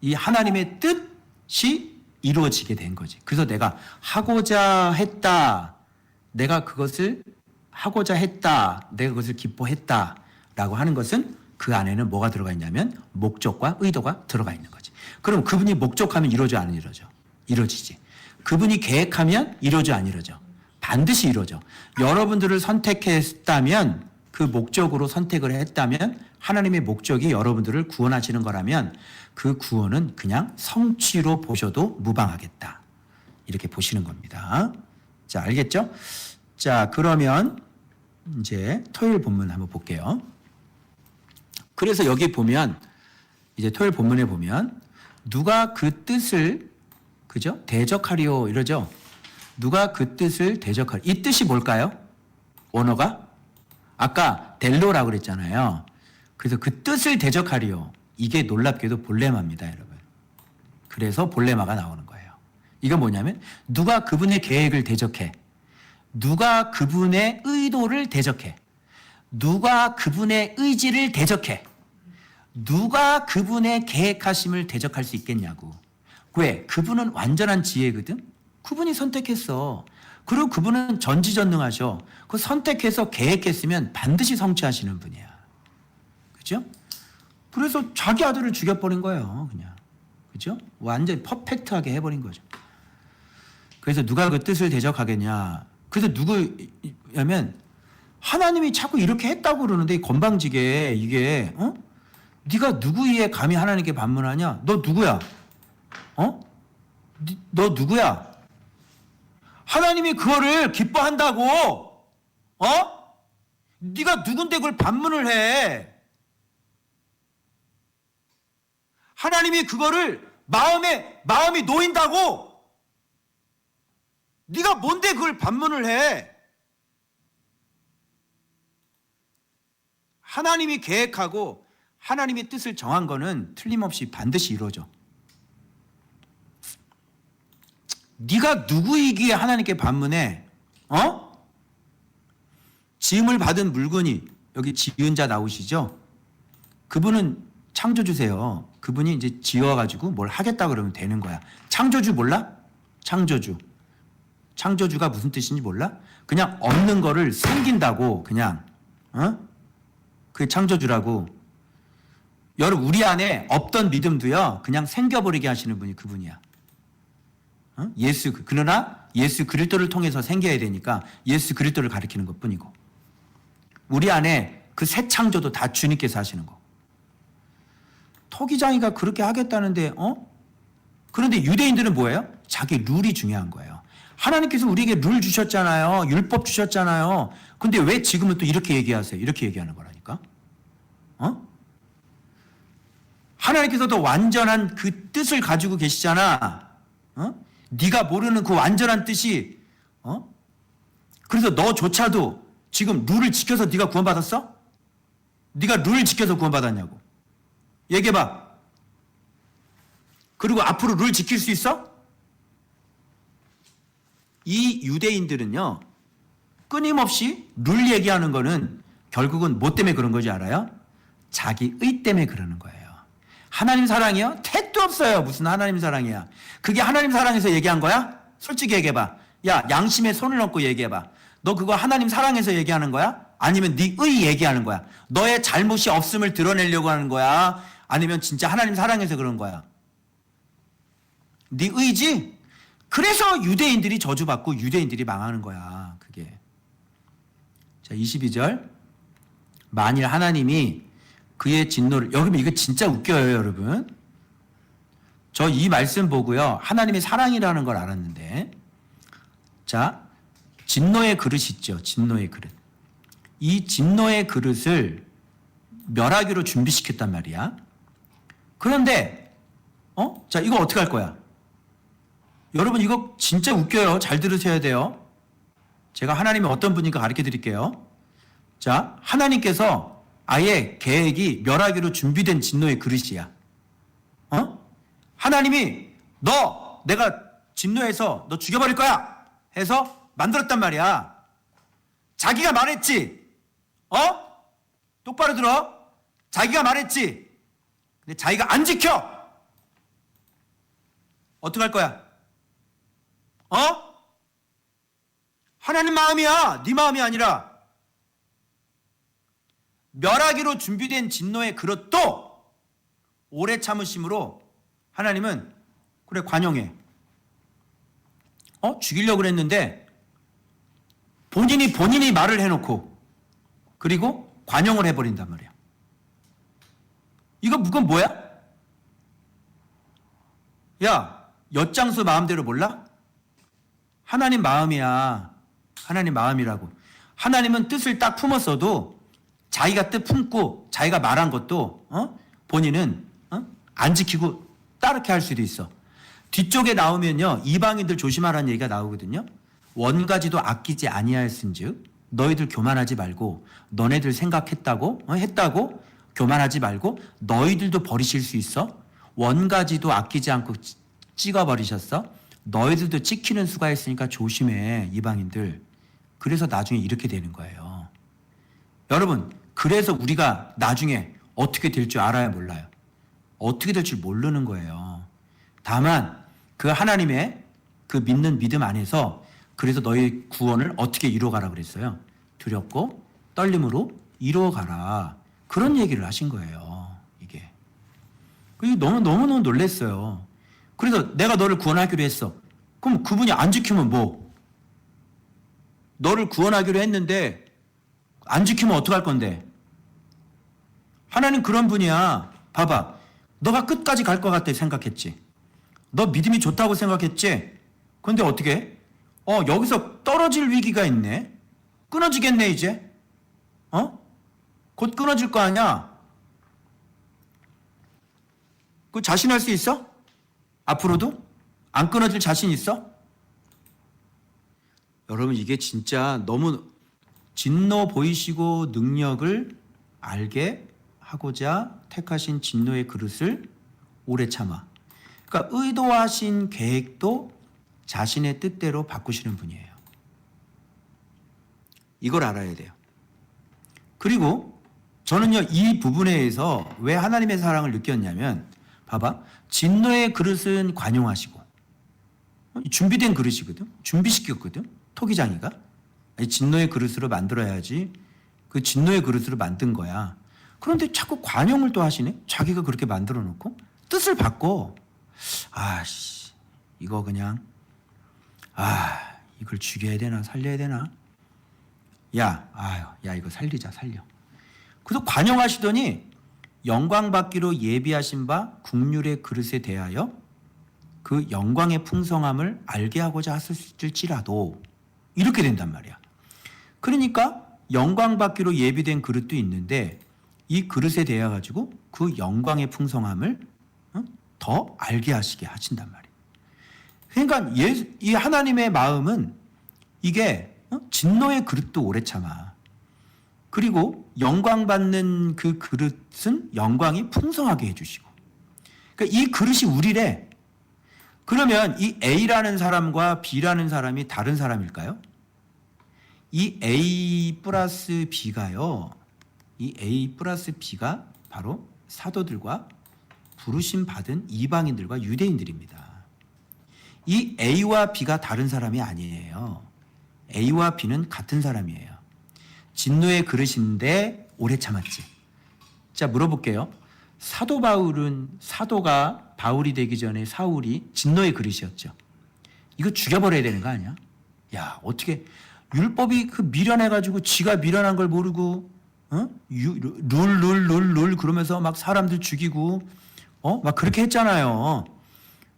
이 하나님의 뜻이 이루어지게 된 거지. 그래서 내가 하고자 했다. 내가 그것을 하고자 했다. 내가 그것을 기뻐했다. 라고 하는 것은 그 안에는 뭐가 들어가 있냐면 목적과 의도가 들어가 있는 거지. 그럼 그분이 목적하면 이루어져, 안 이루어져? 이루어지지. 그분이 계획하면 이루어져, 안 이루어져? 반드시 이루어져. 여러분들을 선택했다면, 그 목적으로 선택을 했다면, 하나님의 목적이 여러분들을 구원하시는 거라면 그 구원은 그냥 성취로 보셔도 무방하겠다. 이렇게 보시는 겁니다. 자, 알겠죠? 자, 그러면 이제 토요일 본문 한번 볼게요. 그래서 여기 보면, 이제 토요일 본문에 보면 누가 그 뜻을, 그죠? 대적하리요 이러죠. 누가 그 뜻을 대적하리. 이 뜻이 뭘까요? 원어가 아까 델로라고 그랬잖아요. 그래서 그 뜻을 대적하리요. 이게 놀랍게도 볼레마입니다, 여러분. 그래서 볼레마가 나오는 거예요. 이건 뭐냐면 누가 그분의 계획을 대적해. 누가 그분의 의도를 대적해. 누가 그분의 의지를 대적해. 누가 그분의 계획하심을 대적할 수 있겠냐고. 왜? 그분은 완전한 지혜거든. 그분이 선택했어. 그리고 그분은 전지전능하셔. 그 선택해서 계획했으면 반드시 성취하시는 분이야. 그죠? 그래서 자기 아들을 죽여버린 거예요, 그냥. 그죠? 완전히 퍼펙트하게 해버린 거죠. 그래서 누가 그 뜻을 대적하겠냐. 그래서 누구냐면 하나님이 자꾸 이렇게 했다고 그러는데 건방지게 이게 네가 누구 위에 감히 하나님께 반문하냐? 너 누구야? 너 누구야? 하나님이 그거를 기뻐한다고? 네가 누군데 그걸 반문을 해? 하나님이 그거를 마음이 놓인다고? 네가 뭔데 그걸 반문을 해? 하나님이 계획하고 하나님의 뜻을 정한 거는 틀림없이 반드시 이루어져. 네가 누구이기에 하나님께 반문해? 지음을 받은 물건이, 여기 지은 자 나오시죠? 그분은 창조주세요. 그분이 이제 지어가지고 뭘 하겠다 그러면 되는 거야. 창조주 몰라? 창조주. 창조주가 무슨 뜻인지 몰라? 그냥 없는 거를 생긴다고, 그냥. 그게 창조주라고. 여러분, 우리 안에 없던 믿음도요, 그냥 생겨버리게 하시는 분이 그분이야. 그러나 예수 그리스도를 통해서 생겨야 되니까 예수 그리스도를 가리키는 것 뿐이고, 우리 안에 그 새 창조도 다 주님께서 하시는 거. 토기장이가 그렇게 하겠다는데, 그런데 유대인들은 뭐예요? 자기 룰이 중요한 거예요. 하나님께서 우리에게 룰 주셨잖아요. 율법 주셨잖아요. 근데 왜 지금은 또 이렇게 얘기하세요? 이렇게 얘기하는 거라니까. 하나님께서도 완전한 그 뜻을 가지고 계시잖아. 네가 모르는 그 완전한 뜻이, 그래서 너조차도 지금 룰을 지켜서 네가 구원받았어? 네가 룰을 지켜서 구원받았냐고. 얘기해봐. 그리고 앞으로 룰 지킬 수 있어? 이 유대인들은요, 끊임없이 룰 얘기하는 거는 결국은 뭐 때문에 그런 거지 알아요? 자기 의 때문에 그러는 거예요. 하나님 사랑이요? 택도 없어요. 무슨 하나님 사랑이야. 그게 하나님 사랑에서 얘기한 거야? 솔직히 얘기해봐. 야, 양심에 손을 얹고 얘기해봐. 너 그거 하나님 사랑에서 얘기하는 거야? 아니면 네 의 얘기하는 거야? 너의 잘못이 없음을 드러내려고 하는 거야? 아니면 진짜 하나님 사랑해서 그런 거야? 네 의지? 그래서 유대인들이 저주받고 유대인들이 망하는 거야. 그게. 자, 22절. 만일 하나님이 그의 진노를, 여러분 이거 진짜 웃겨요, 여러분. 저 이 말씀 보고요, 하나님의 사랑이라는 걸 알았는데, 자, 진노의 그릇 있죠. 진노의 그릇. 이 진노의 그릇을 멸하기로 준비시켰단 말이야. 그런데 자, 이거 어떻게 할 거야? 여러분 이거 진짜 웃겨요. 잘 들으셔야 돼요. 제가 하나님이 어떤 분인가 가르쳐 드릴게요. 자, 하나님께서 아예 계획이 멸하기로 준비된 진노의 그릇이야. 하나님이 내가 진노해서 너 죽여버릴 거야 해서 만들었단 말이야. 자기가 말했지. 똑바로 들어. 자기가 말했지. 근데 자기가 안 지켜. 어떡할 거야? 하나님 마음이야. 네 마음이 아니라. 멸하기로 준비된 진노의 그릇도 오래 참으심으로 하나님은 그래 관용해. 죽이려고 그랬는데 본인이 말을 해놓고 그리고 관용을 해버린단 말이야. 이건 뭐야? 야, 엿장수 마음대로 몰라? 하나님 마음이야. 하나님 마음이라고. 하나님은 뜻을 딱 품었어도 자기가 뜻 품고 자기가 말한 것도 본인은 안 지키고 따르게 할 수도 있어. 뒤쪽에 나오면요, 이방인들 조심하라는 얘기가 나오거든요. 원가지도 아끼지 아니하였은즉 너희들 교만하지 말고, 너네들 생각했다고 했다고 교만하지 말고 너희들도 버리실 수 있어. 원가지도 아끼지 않고 찍어버리셨어. 너희들도 찍히는 수가 있으니까 조심해, 이방인들. 그래서 나중에 이렇게 되는 거예요. 여러분, 그래서 우리가 나중에 어떻게 될 줄 알아야 몰라요. 어떻게 될 줄 모르는 거예요. 다만 그 하나님의 그 믿는 믿음 안에서 그래서 너희 구원을 어떻게 이루어가라 그랬어요. 두렵고 떨림으로 이루어가라. 그런 얘기를 하신 거예요. 이게. 너무너무 놀랐어요. 그래서 내가 너를 구원하기로 했어. 그럼 그분이 안 지키면 뭐? 너를 구원하기로 했는데 안 지키면 어떡할 건데? 하나님 그런 분이야. 봐봐. 너가 끝까지 갈 것 같다 생각했지. 너 믿음이 좋다고 생각했지. 근데 어떻게? 여기서 떨어질 위기가 있네. 끊어지겠네 이제. 곧 끊어질 거 아니야. 그 자신할 수 있어? 앞으로도? 안 끊어질 자신 있어? 여러분, 이게 진짜 너무 진노 보이시고 능력을 알게 하고자 택하신 진노의 그릇을 오래 참아. 그러니까 의도하신 계획도 자신의 뜻대로 바꾸시는 분이에요. 이걸 알아야 돼요. 그리고 저는요, 이 부분에 의해서 왜 하나님의 사랑을 느꼈냐면, 봐봐. 진노의 그릇은 관용하시고, 준비된 그릇이거든. 준비시켰거든. 토기장이가. 진노의 그릇으로 만들어야지. 그 진노의 그릇으로 만든 거야. 그런데 자꾸 관용을 또 하시네. 자기가 그렇게 만들어 놓고 뜻을 바꿔. 이거 그냥 이걸 죽여야 되나 살려야 되나. 야 이거 살려. 그래서 관용하시더니 영광 받기로 예비하신 바 국률의 그릇에 대하여 그 영광의 풍성함을 알게 하고자 하셨을지라도 이렇게 된단 말이야. 그러니까 영광 받기로 예비된 그릇도 있는데 이 그릇에 대해 가지고 그 영광의 풍성함을 더 알게 하시게 하신단 말이에요. 그러니까 이 하나님의 마음은 이게 진노의 그릇도 오래 참아. 그리고 영광 받는 그 그릇은 영광이 풍성하게 해주시고. 그러니까 이 그릇이 우리래. 그러면 이 A라는 사람과 B라는 사람이 다른 사람일까요? 이 A 플러스 B가요. 이 A 플러스 B가 바로 사도들과 부르심 받은 이방인들과 유대인들입니다. 이 A와 B가 다른 사람이 아니에요. A와 B는 같은 사람이에요. 진노의 그릇인데 오래 참았지. 자, 물어볼게요. 사도 바울은 사도가 바울이 되기 전에 사울이 진노의 그릇이었죠. 이거 죽여버려야 되는 거 아니야? 야, 어떻게 율법이 그 미련해가지고 지가 미련한 걸 모르고 룰 그러면서 막 사람들 죽이고 막 그렇게 했잖아요.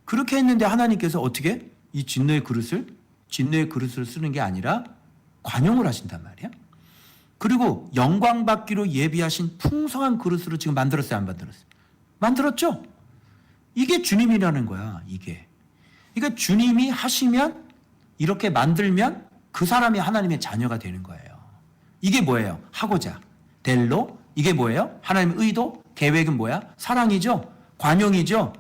그렇게 했는데 하나님께서 어떻게 이 진노의 그릇을 쓰는 게 아니라 관용을 하신단 말이야. 그리고 영광 받기로 예비하신 풍성한 그릇으로 지금 만들었어요, 안 만들었어요? 만들었죠? 이게 주님이라는 거야, 이게. 그러니까 주님이 하시면, 이렇게 만들면 그 사람이 하나님의 자녀가 되는 거예요. 이게 뭐예요? 하고자. 델로. 이게 뭐예요? 하나님의 의도. 계획은 뭐야? 사랑이죠. 관용이죠.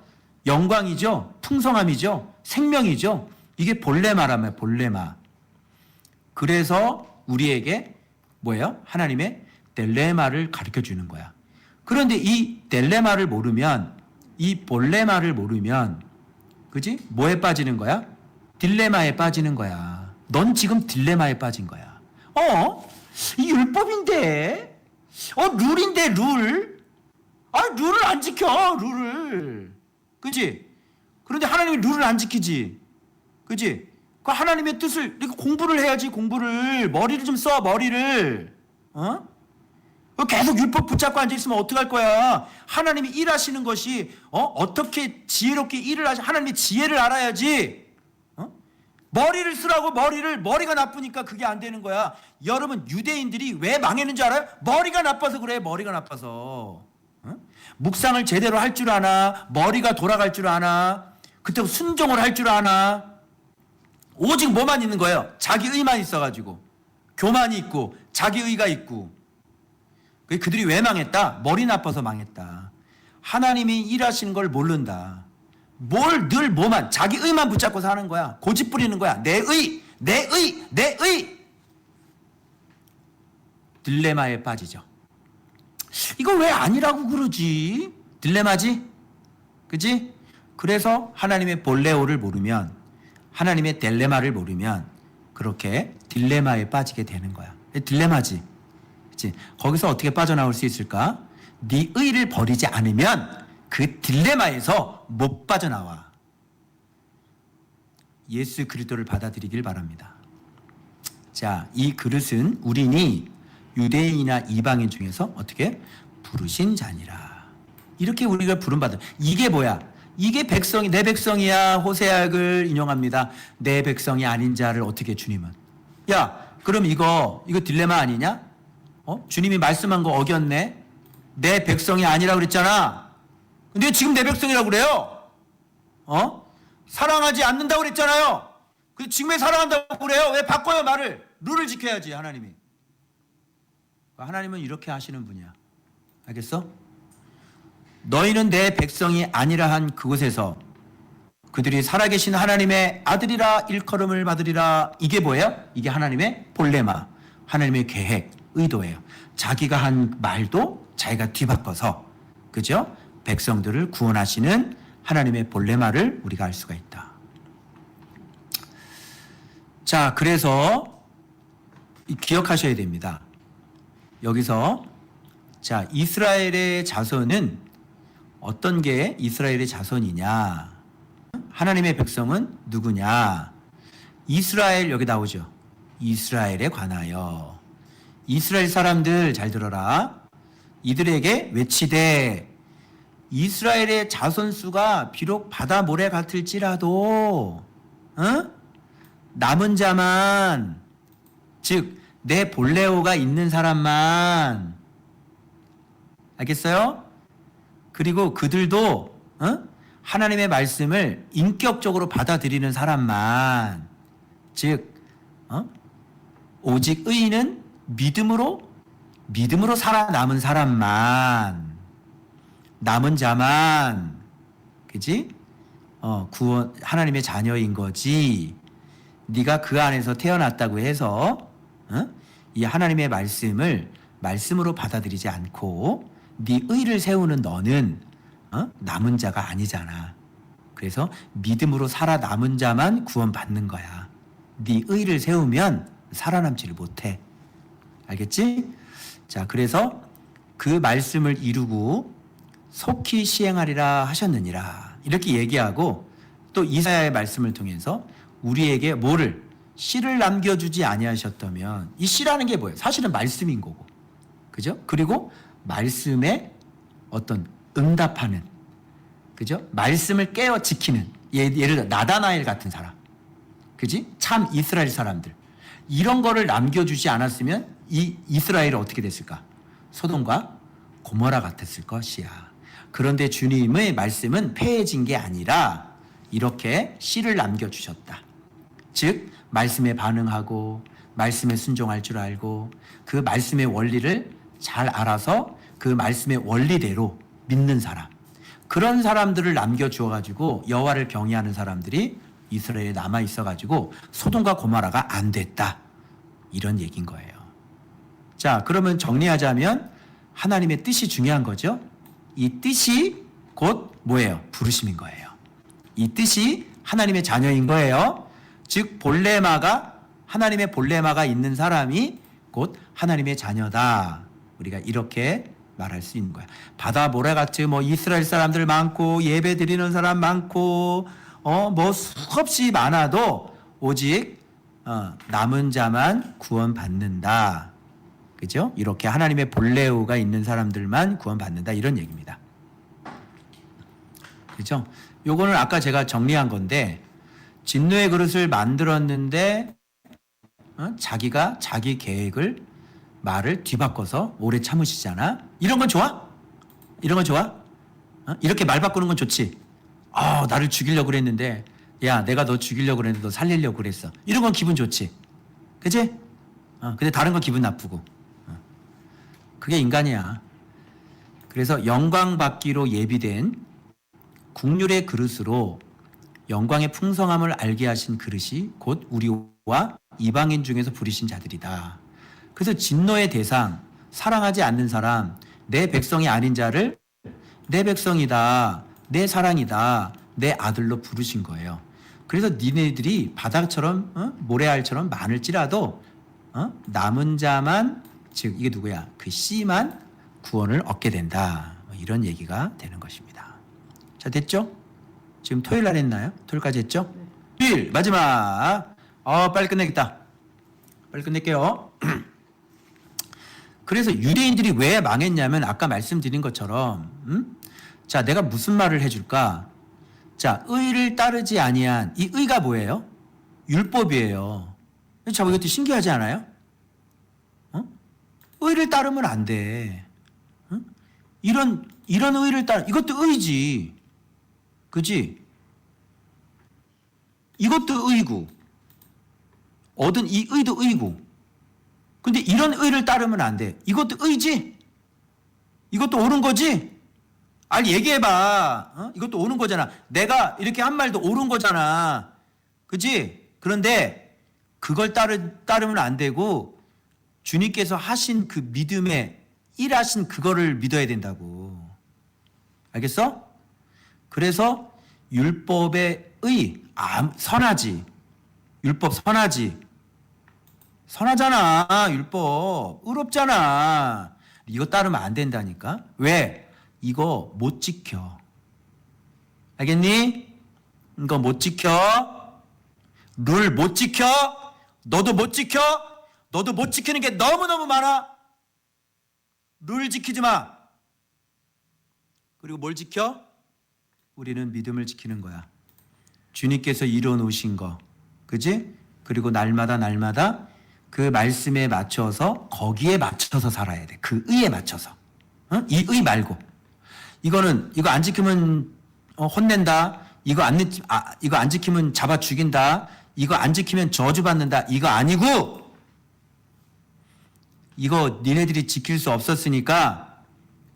영광이죠. 풍성함이죠. 생명이죠. 이게 볼레마라며, 볼레마. 그래서 우리에게 뭐예요? 하나님의 델레마를 가르쳐 주는 거야. 그런데 이 델레마를 모르면, 이 볼레마를 모르면, 그지? 뭐에 빠지는 거야? 딜레마에 빠지는 거야. 넌 지금 딜레마에 빠진 거야. 이 율법인데, 룰인데, 룰. 룰을 안 지켜, 룰을. 그지? 그런데 하나님이 룰을 안 지키지. 그지? 그 하나님의 뜻을 이렇게 공부를 해야지. 공부를 머리를 좀 써. 머리를 계속 율법 붙잡고 앉아있으면 어떡할 거야. 하나님이 일하시는 것이 어떻게 지혜롭게 일을 하시 하나님의 지혜를 알아야지. 머리를 쓰라고. 머리가 나쁘니까 그게 안 되는 거야. 여러분 유대인들이 왜 망했는지 알아요? 머리가 나빠서 그래. 머리가 나빠서. 묵상을 제대로 할 줄 아나, 머리가 돌아갈 줄 아나, 그때 순종을 할 줄 아나. 오직 뭐만 있는 거예요? 자기 의만 있어가지고, 교만이 있고 자기 의가 있고. 그들이 왜 망했다? 머리 나빠서 망했다. 하나님이 일하시는 걸 모른다. 뭘 늘 뭐만, 자기 의만 붙잡고 사는 거야. 고집 부리는 거야. 내 의. 딜레마에 빠지죠. 이거 왜 아니라고 그러지? 딜레마지? 그지? 그래서 하나님의 볼레오를 모르면, 하나님의 딜레마를 모르면 그렇게 딜레마에 빠지게 되는 거야. 딜레마지. 그치? 거기서 어떻게 빠져나올 수 있을까? 네 의를 버리지 않으면 그 딜레마에서 못 빠져나와. 예수 그리스도를 받아들이길 바랍니다. 자, 이 그릇은 우리니 유대인이나 이방인 중에서 어떻게? 부르신 자니라. 이렇게 우리가 부름받은. 이게 뭐야? 이게 백성이, 내 백성이야. 호세아를 인용합니다. 내 백성이 아닌 자를 어떻게 주님은. 야, 그럼 이거 딜레마 아니냐? 주님이 말씀한 거 어겼네? 내 백성이 아니라고 그랬잖아. 근데 지금 내 백성이라고 그래요? 사랑하지 않는다고 그랬잖아요. 근데 지금 왜 사랑한다고 그래요? 왜 바꿔요, 말을? 룰을 지켜야지, 하나님이. 하나님은 이렇게 하시는 분이야. 알겠어? 너희는 내 백성이 아니라 한 그곳에서 그들이 살아계신 하나님의 아들이라 일컬음을 받으리라. 이게 뭐예요? 이게 하나님의 볼레마, 하나님의 계획, 의도예요. 자기가 한 말도 자기가 뒤바꿔서, 그죠? 백성들을 구원하시는 하나님의 볼레마를 우리가 알 수가 있다. 자, 그래서 기억하셔야 됩니다. 여기서 자, 이스라엘의 자손은 어떤 게 이스라엘의 자손이냐? 하나님의 백성은 누구냐? 이스라엘, 여기 나오죠. 이스라엘에 관하여. 이스라엘 사람들 잘 들어라. 이들에게 외치되, 이스라엘의 자손수가 비록 바다 모래 같을지라도 남은 자만, 즉 내 볼레오가 있는 사람만, 알겠어요? 그리고 그들도 하나님의 말씀을 인격적으로 받아들이는 사람만, 즉 오직 의인은 믿음으로 살아남은 사람만, 남은 자만, 그지? 구원, 하나님의 자녀인 거지. 네가 그 안에서 태어났다고 해서 이 하나님의 말씀을 말씀으로 받아들이지 않고 네 의를 세우는 너는 남은 자가 아니잖아. 그래서 믿음으로 살아남은 자만 구원받는 거야. 네 의를 세우면 살아남지를 못해. 알겠지? 자, 그래서 그 말씀을 이루고 속히 시행하리라 하셨느니라. 이렇게 얘기하고 또 이사야의 말씀을 통해서 우리에게 뭐를? 씨를 남겨주지 아니하셨다면, 이 씨라는 게 뭐예요? 사실은 말씀인 거고. 그죠? 그리고 말씀에 어떤 응답하는, 그죠? 말씀을 깨어 지키는, 예를 들어 나다나엘 같은 사람, 그지? 참 이스라엘 사람들, 이런 거를 남겨주지 않았으면 이 이스라엘은 어떻게 됐을까? 소돔과 고모라 같았을 것이야. 그런데 주님의 말씀은 폐해진 게 아니라 이렇게 씨를 남겨주셨다. 즉 말씀에 반응하고 말씀에 순종할 줄 알고 그 말씀의 원리를 잘 알아서 그 말씀의 원리대로 믿는 사람, 그런 사람들을 남겨주어가지고 여호와를 경외하는 사람들이 이스라엘에 남아있어가지고 소돔과 고모라가 안 됐다, 이런 얘기인 거예요. 자, 그러면 정리하자면 하나님의 뜻이 중요한 거죠. 이 뜻이 곧 뭐예요? 부르심인 거예요. 이 뜻이 하나님의 자녀인 거예요. 즉 볼레마가, 하나님의 볼레마가 있는 사람이 곧 하나님의 자녀다. 우리가 이렇게 말할 수 있는 거야. 바다 모래같이 이스라엘 사람들 많고 예배 드리는 사람 많고 뭐 수없이 많아도 오직 남은 자만 구원받는다. 그죠? 이렇게 하나님의 본래우가 있는 사람들만 구원받는다. 이런 얘기입니다. 그죠? 요거는 아까 제가 정리한 건데 진노의 그릇을 만들었는데 자기가 자기 계획을 말을 뒤바꿔서 오래 참으시잖아. 이런 건 좋아? 이런 건 좋아? 이렇게 말 바꾸는 건 좋지. 나를 죽이려고 그랬는데 야 내가 너 죽이려고 그랬는데 너 살리려고 그랬어. 이런 건 기분 좋지. 그치? 근데 다른 건 기분 나쁘고. 그게 인간이야. 그래서 영광 받기로 예비된 국률의 그릇으로 영광의 풍성함을 알게 하신 그릇이 곧 우리와 이방인 중에서 부리신 자들이다. 그래서 진노의 대상, 사랑하지 않는 사람, 내 백성이 아닌 자를 내 백성이다, 내 사랑이다, 내 아들로 부르신 거예요. 그래서 니네들이 바다처럼 모래알처럼 많을지라도 남은 자만, 즉 이게 누구야? 그 씨만 구원을 얻게 된다. 이런 얘기가 되는 것입니다. 자, 됐죠? 지금 토요일 날 했나요? 토요일까지 했죠? 토요일 마지막. 빨리 끝내겠다. 빨리 끝낼게요. 그래서 유대인들이 왜 망했냐면 아까 말씀드린 것처럼 자, 내가 무슨 말을 해줄까? 자, 의를 따르지 아니한 이 의가 뭐예요? 율법이에요. 자, 이것도 신기하지 않아요? 의를 따르면 안 돼. 이런 의를 따르, 이것도 의지. 그지? 이것도 의고, 얻은 이 의도 의고. 근데 이런 의를 따르면 안 돼. 이것도 의지? 이것도 옳은 거지? 얘기해봐. 이것도 옳은 거잖아. 내가 이렇게 한 말도 옳은 거잖아. 그지? 그런데 그걸 따르면 안 되고 주님께서 하신 그 믿음에 일하신 그거를 믿어야 된다고. 알겠어? 그래서 율법의 의, 선하지. 율법 선하지. 선하잖아, 율법. 의롭잖아. 이거 따르면 안 된다니까? 왜? 이거 못 지켜. 알겠니? 이거 못 지켜. 룰 못 지켜. 너도 못 지켜. 너도 못 지키는 게 너무너무 많아. 룰 지키지 마. 그리고 뭘 지켜? 우리는 믿음을 지키는 거야. 주님께서 이뤄 놓으신 거. 그지? 그리고 날마다 그 말씀에 맞춰서 거기에 맞춰서 살아야 돼. 그 의에 맞춰서. 이 의 말고. 이거 안 지키면 혼낸다. 이거 안 지키면 잡아 죽인다. 이거 안 지키면 저주받는다. 이거 아니고 이거 니네들이 지킬 수 없었으니까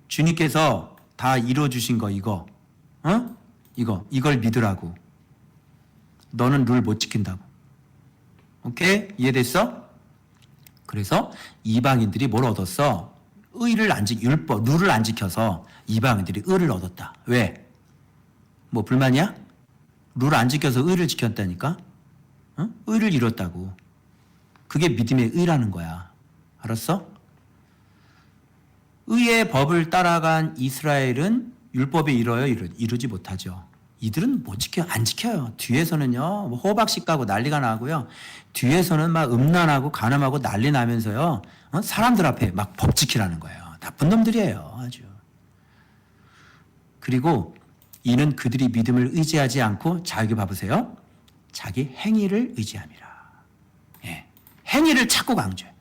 주님께서 다 이뤄주신 거 이거. 이걸 믿으라고. 너는 룰 못 지킨다고. 오케이? 이해됐어? 그래서 이방인들이 뭘 얻었어? 율법, 룰을 안 지켜서 이방인들이 의를 얻었다. 왜? 뭐 불만이야? 룰 안 지켜서 의를 지켰다니까? 의를 이뤘다고. 그게 믿음의 의라는 거야. 알았어? 의의 법을 따라간 이스라엘은 율법에 이뤄요? 이루지 못하죠. 이들은 못 지켜요. 안 지켜요. 뒤에서는요, 뭐 호박씨 까고 난리가 나고요. 뒤에서는 막 음란하고 간음하고 난리 나면서요, 사람들 앞에 막 법 지키라는 거예요. 나쁜 놈들이에요. 아주. 그리고 이는 그들이 믿음을 의지하지 않고 자기 봐보세요. 자기 행위를 의지함이라. 예. 행위를 자꾸 강조해.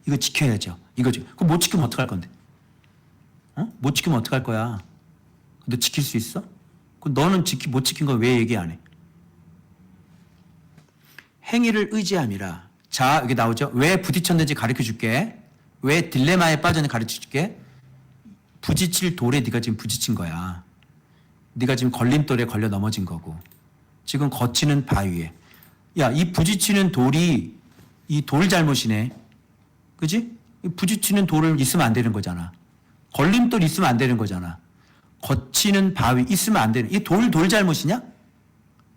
이거 지켜야죠. 그거 못 지키면 어떡할 건데? 못 지키면 어떡할 거야? 너 지킬 수 있어? 너는 못 지킨 거 왜 얘기 안 해? 행위를 의지함이라. 자, 여기 나오죠? 왜 부딪혔는지 가르쳐 줄게. 왜 딜레마에 빠졌는지 가르쳐 줄게. 부딪힐 돌에 네가 지금 부딪힌 거야. 네가 지금 걸림돌에 걸려 넘어진 거고. 지금 거치는 바위에. 야, 이 부딪히는 돌이 이 돌 잘못이네. 그지? 부딪히는 돌을 있으면 안 되는 거잖아. 걸림돌 있으면 안 되는 거잖아. 거치는 바위 있으면 안 되는. 이 돌 잘못이냐?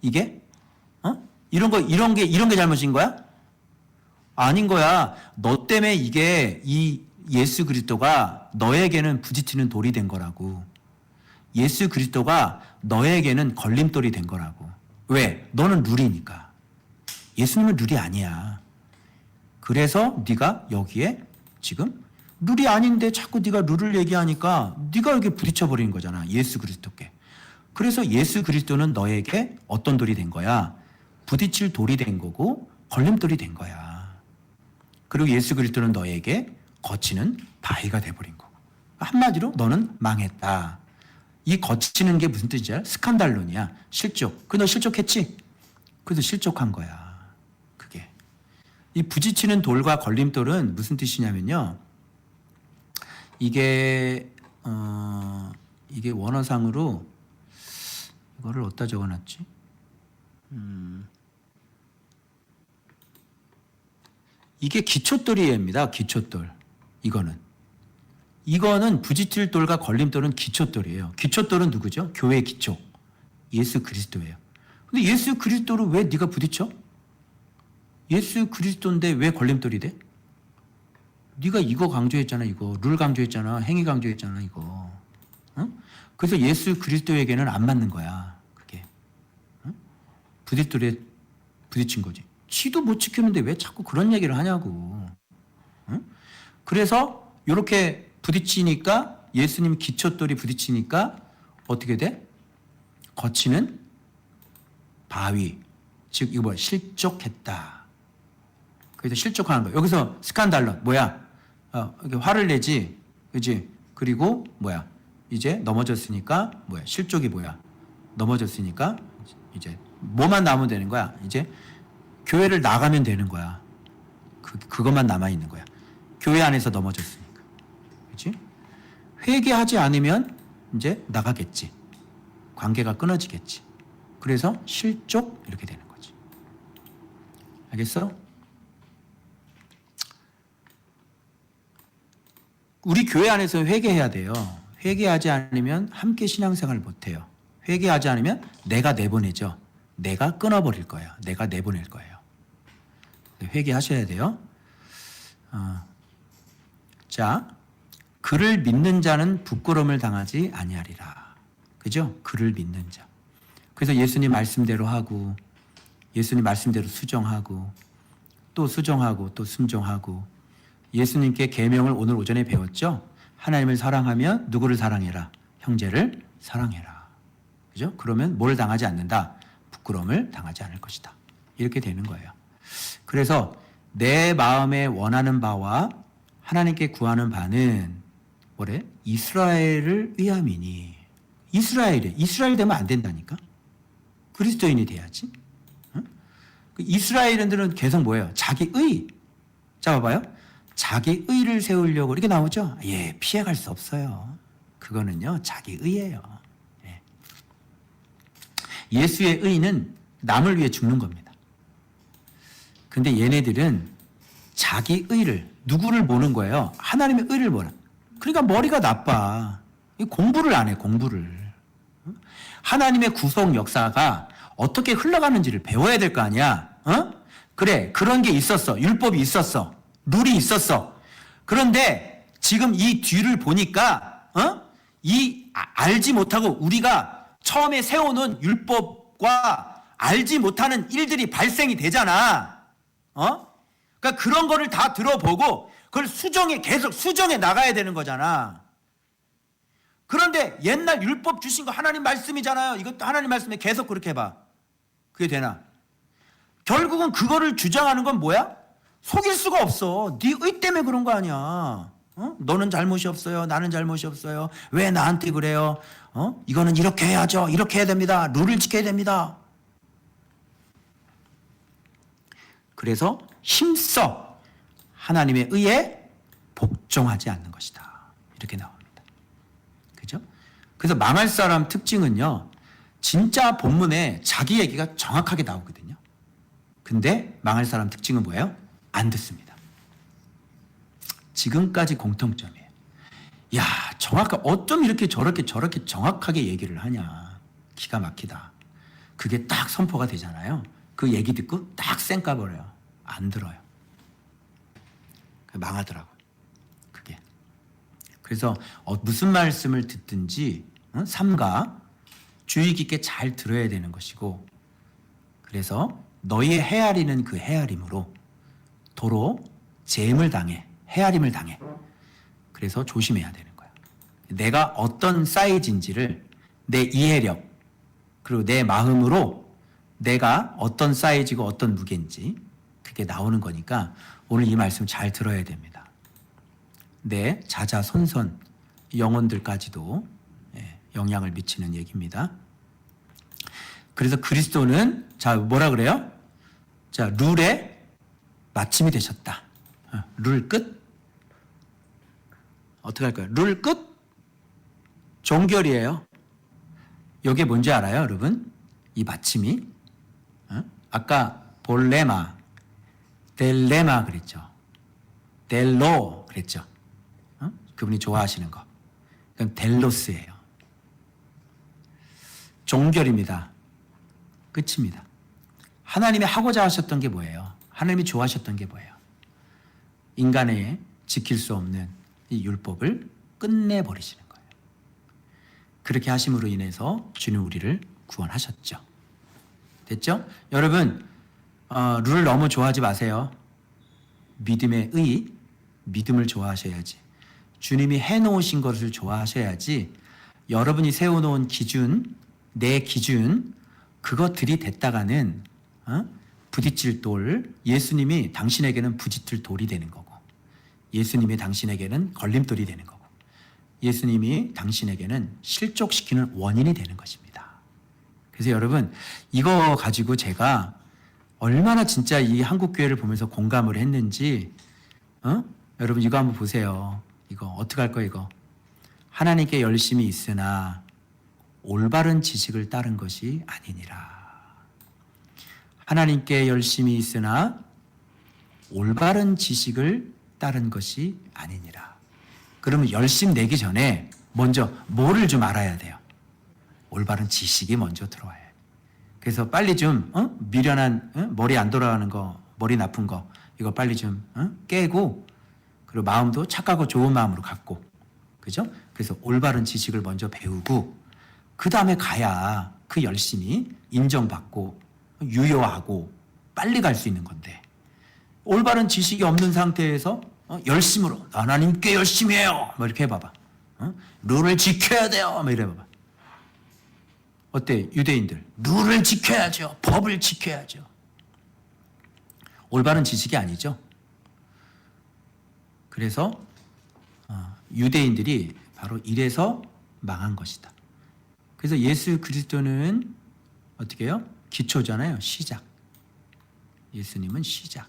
이게? 이런 게 잘못인 거야? 아닌 거야. 너 때문에 이 예수 그리스도가 너에게는 부딪히는 돌이 된 거라고. 예수 그리스도가 너에게는 걸림돌이 된 거라고. 왜? 너는 룰이니까. 예수님은 룰이 아니야. 그래서 네가 여기에 지금 룰이 아닌데 자꾸 네가 룰을 얘기하니까 네가 여기 부딪혀 버리는 거잖아. 예수 그리스도께. 그래서 예수 그리스도는 너에게 어떤 돌이 된 거야? 부딪힐 돌이 된 거고 걸림돌이 된 거야. 그리고 예수 그리스도는 너에게 거치는 바위가 돼버린 거고. 한마디로 너는 망했다. 이 거치는 게 무슨 뜻이야? 스칸달론이야. 실족. 너 실족했지? 그래서 실족한 거야. 그게. 이 부딪히는 돌과 걸림돌은 무슨 뜻이냐면요. 이게 원어상으로 이거를 어디다 적어놨지? 이게 기초돌이입니다. 기초돌. 이거는 부딪힐 돌과 걸림돌은 기초돌이에요. 기초돌은 누구죠? 교회의 기초. 예수 그리스도예요. 근데 예수 그리스도를 왜 네가 부딪혀? 예수 그리스도인데 왜 걸림돌이 돼? 네가 이거 강조했잖아. 이거 룰 강조했잖아. 행위 강조했잖아. 이거. 응? 그래서 예수 그리스도에게는 안 맞는 거야. 그게. 응? 부딪돌에 부딪힌 거지. 지도 못 지켰는데 왜 자꾸 그런 얘기를 하냐고. 응? 그래서 이렇게 부딪히니까 예수님 기초돌이 부딪히니까 어떻게 돼? 거치는 바위. 즉 이거 뭐야? 실족했다. 그래서 실족하는 거야. 여기서 스칸달론 뭐야? 이렇게 화를 내지, 그지? 그리고 뭐야? 이제 넘어졌으니까 뭐야? 실족이 뭐야? 넘어졌으니까 이제 뭐만 남으면 되는 거야? 이제 교회를 나가면 되는 거야. 그것만 남아 있는 거야. 교회 안에서 넘어졌으니까, 그지? 회개하지 않으면 이제 나가겠지. 관계가 끊어지겠지. 그래서 실족 이렇게 되는 거지. 알겠어? 우리 교회 안에서 회개해야 돼요. 회개하지 않으면 함께 신앙생활을 못해요. 회개하지 않으면 내가 내보내죠. 내가 끊어버릴 거야. 내가 내보낼 거예요. 회개하셔야 돼요. 자, 그를 믿는 자는 부끄러움을 당하지 아니하리라. 그죠? 그를 믿는 자. 그래서 예수님 말씀대로 하고, 예수님 말씀대로 수정하고, 또 수정하고, 또 순종하고, 예수님께 계명을 오늘 오전에 배웠죠? 하나님을 사랑하면 누구를 사랑해라? 형제를 사랑해라. 그죠? 그러면 뭘 당하지 않는다? 부끄러움을 당하지 않을 것이다. 이렇게 되는 거예요. 그래서 내 마음에 원하는 바와 하나님께 구하는 바는 뭐래? 이스라엘을 위함이니. 이스라엘 되면 안 된다니까? 그리스도인이 돼야지. 응? 이스라엘인들은 계속 뭐예요? 자기 의. 자, 봐봐요. 자기 의를 세우려고 이렇게 나오죠? 예, 피해갈 수 없어요. 그거는요, 자기 의예요. 예. 예수의 의는 남을 위해 죽는 겁니다. 근데 얘네들은 자기 의를, 누구를 보는 거예요? 하나님의 의를 보는. 그러니까 머리가 나빠. 공부를 안 해, 공부를. 하나님의 구속 역사가 어떻게 흘러가는지를 배워야 될 거 아니야? 그래, 그런 게 있었어. 율법이 있었어. 룰이 있었어. 그런데 지금 이 뒤를 보니까 알지 못하고 우리가 처음에 세워놓은 율법과 알지 못하는 일들이 발생이 되잖아. 그러니까 그런 거를 다 들어보고 그걸 계속 수정해 나가야 되는 거잖아. 그런데 옛날 율법 주신 거 하나님 말씀이잖아요. 이것도 하나님 말씀에 계속 그렇게 해봐. 그게 되나? 결국은 그거를 주장하는 건 뭐야? 속일 수가 없어. 네 의 때문에 그런 거 아니야. 너는 잘못이 없어요. 나는 잘못이 없어요. 왜 나한테 그래요? 이거는 이렇게 해야죠. 이렇게 해야 됩니다. 룰을 지켜야 됩니다. 그래서 힘써 하나님의 의에 복종하지 않는 것이다. 이렇게 나옵니다. 그죠? 그래서 망할 사람 특징은요. 진짜 본문에 자기 얘기가 정확하게 나오거든요. 근데 망할 사람 특징은 뭐예요? 안 듣습니다. 지금까지 공통점이에요. 야, 어쩜 이렇게 저렇게 정확하게 얘기를 하냐. 기가 막히다. 그게 딱 선포가 되잖아요. 그 얘기 듣고 딱 쌩까버려요. 안 들어요. 망하더라고. 그게. 그래서 무슨 말씀을 듣든지 삼가 주의 깊게 잘 들어야 되는 것이고, 그래서 너희의 헤아리는 그 헤아림으로 도로 재임을 당해, 헤아림을 당해. 그래서 조심해야 되는 거야. 내가 어떤 사이즈인지를 내 이해력 그리고 내 마음으로 내가 어떤 사이즈고 어떤 무게인지 그게 나오는 거니까 오늘 이 말씀 잘 들어야 됩니다. 내 자자손손 영혼들까지도 영향을 미치는 얘기입니다. 그래서 그리스도는 자 뭐라 그래요? 자 룰의 마침이 되셨다. 룰 끝? 어떻게 할까요? 룰 끝? 종결이에요. 이게 뭔지 알아요, 여러분? 이 마침이 아까 볼레마, 델레마 그랬죠. 델로 그랬죠. 그분이 좋아하시는 거. 그럼 델로스예요. 종결입니다. 끝입니다. 하나님이 하고자 하셨던 게 뭐예요? 하나님이 좋아하셨던 게 뭐예요? 인간의 지킬 수 없는 이 율법을 끝내버리시는 거예요. 그렇게 하심으로 인해서 주님 우리를 구원하셨죠. 됐죠? 여러분 룰을 너무 좋아하지 마세요. 믿음의 의, 믿음을 좋아하셔야지. 주님이 해놓으신 것을 좋아하셔야지. 여러분이 세워놓은 기준, 내 기준 그거 들이댔다가는 부딪힐 돌, 예수님이 당신에게는 부딪힐 돌이 되는 거고 예수님이 당신에게는 걸림돌이 되는 거고 예수님이 당신에게는 실족시키는 원인이 되는 것입니다. 그래서 여러분 이거 가지고 제가 얼마나 진짜 이 한국교회를 보면서 공감을 했는지 여러분 이거 한번 보세요. 이거 어떻게 할 거예요 이거. 하나님께 열심히 있으나 올바른 지식을 따른 것이 아니니라. 하나님께 열심히 있으나 올바른 지식을 따른 것이 아니니라. 그러면 열심 내기 전에 먼저 뭐를 좀 알아야 돼요. 올바른 지식이 먼저 들어와야 돼. 그래서 빨리 좀 미련한 머리 안 돌아가는 거, 머리 나쁜 거 이거 빨리 좀 깨고 그리고 마음도 착하고 좋은 마음으로 갖고 그죠? 그래서 올바른 지식을 먼저 배우고 그 다음에 가야 그 열심이 인정받고 유효하고 빨리 갈 수 있는 건데 올바른 지식이 없는 상태에서 열심으로 하나님께 열심히 해요 뭐 이렇게 해봐봐. 룰을 지켜야 돼요 뭐 이래봐봐. 어때 유대인들 룰을 지켜야죠. 법을 지켜야죠. 올바른 지식이 아니죠. 그래서 유대인들이 바로 이래서 망한 것이다. 그래서 예수 그리스도는 어떻게 해요? 기초잖아요. 시작. 예수님은 시작.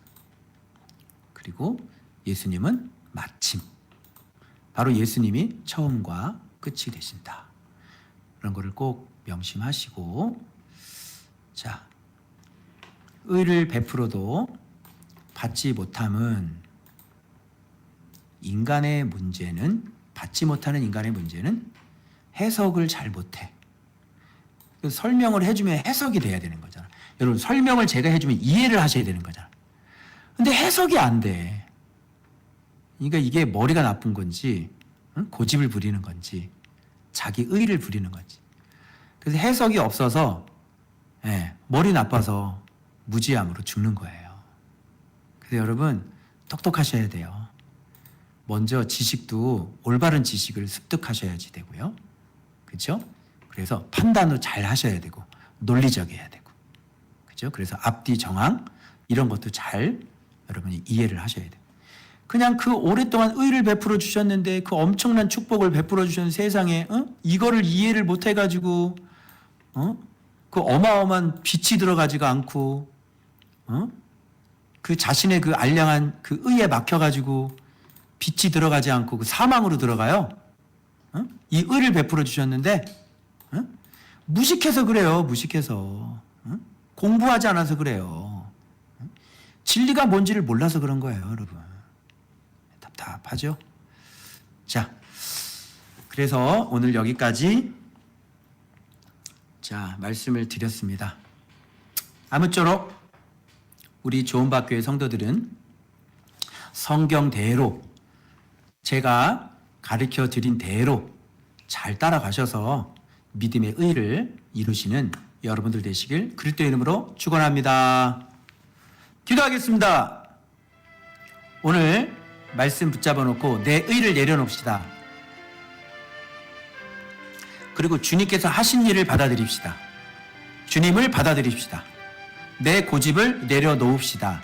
그리고 예수님은 마침. 바로 예수님이 처음과 끝이 되신다. 그런 거를 꼭 명심하시고 자, 의를 베풀어도 받지 못함은 인간의 문제는 받지 못하는 인간의 문제는 해석을 잘 못해. 설명을 해주면 해석이 돼야 되는 거잖아. 여러분 설명을 제가 해주면 이해를 하셔야 되는 거잖아. 근데 해석이 안 돼. 그러니까 이게 머리가 나쁜 건지 고집을 부리는 건지 자기 의를 부리는 건지. 그래서 해석이 없어서 머리 나빠서 무지함으로 죽는 거예요. 그래서 여러분 똑똑하셔야 돼요. 먼저 지식도 올바른 지식을 습득하셔야지 되고요. 그렇죠? 그래서 판단도 잘 하셔야 되고 논리적이어야 되고 그렇죠? 그래서 앞뒤 정황 이런 것도 잘 여러분이 이해를 하셔야 돼요. 그냥 그 오랫동안 의를 베풀어 주셨는데 그 엄청난 축복을 베풀어 주신 세상에 이거를 이해를 못 해가지고 그 어마어마한 빛이 들어가지가 않고 그 자신의 그 알량한 그 의에 막혀가지고 빛이 들어가지 않고 그 사망으로 들어가요. 이 의를 베풀어 주셨는데 무식해서 그래요. 무식해서 공부하지 않아서 그래요. 진리가 뭔지를 몰라서 그런 거예요, 여러분. 답답하죠? 자, 그래서 오늘 여기까지 자 말씀을 드렸습니다. 아무쪼록 우리 조은박교회 성도들은 성경대로 제가 가르쳐 드린 대로 잘 따라가셔서 믿음의 의를 이루시는 여러분들 되시길 그리스도의 이름으로 축원합니다. 기도하겠습니다. 오늘 말씀 붙잡아 놓고 내 의를 내려놓읍시다. 그리고 주님께서 하신 일을 받아들입시다. 주님을 받아들입시다. 내 고집을 내려놓읍시다.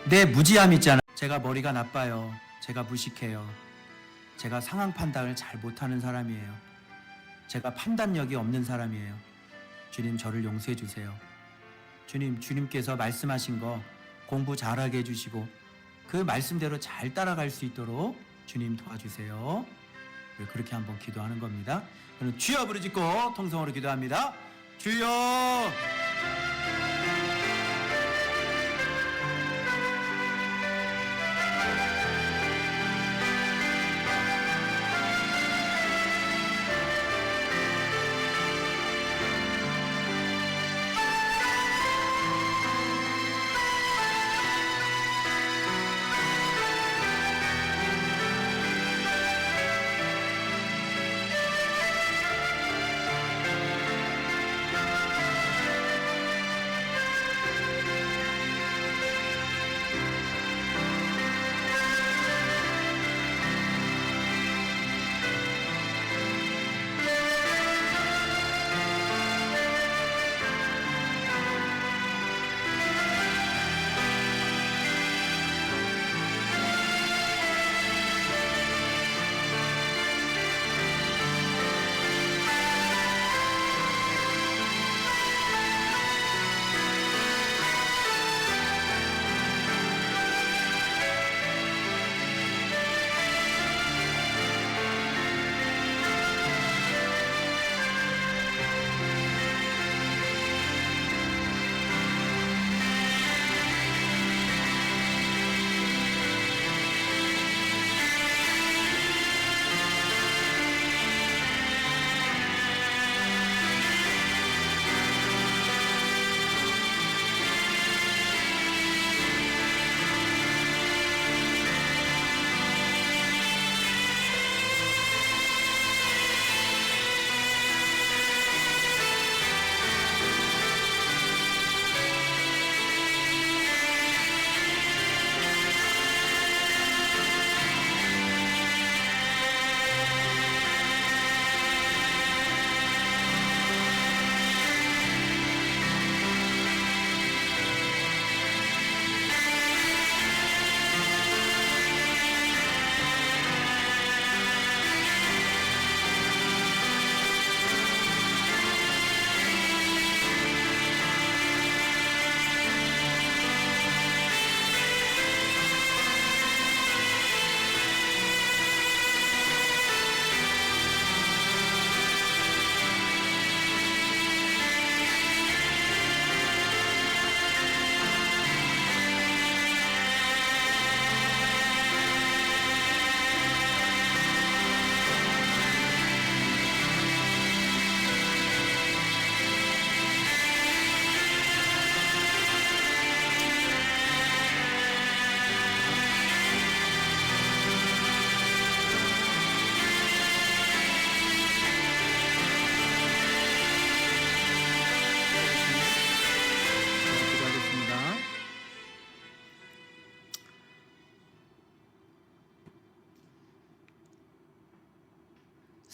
내 무지함 있잖아요. 제가 머리가 나빠요. 제가 무식해요. 제가 상황 판단을 잘 못하는 사람이에요. 제가 판단력이 없는 사람이에요. 주님, 저를 용서해 주세요. 주님, 주님께서 말씀하신 거 공부 잘하게 해주시고 그 말씀대로 잘 따라갈 수 있도록 주님 도와주세요. 그렇게 한번 기도하는 겁니다. 저는 주여 부르짖고 통성으로 기도합니다. 주여.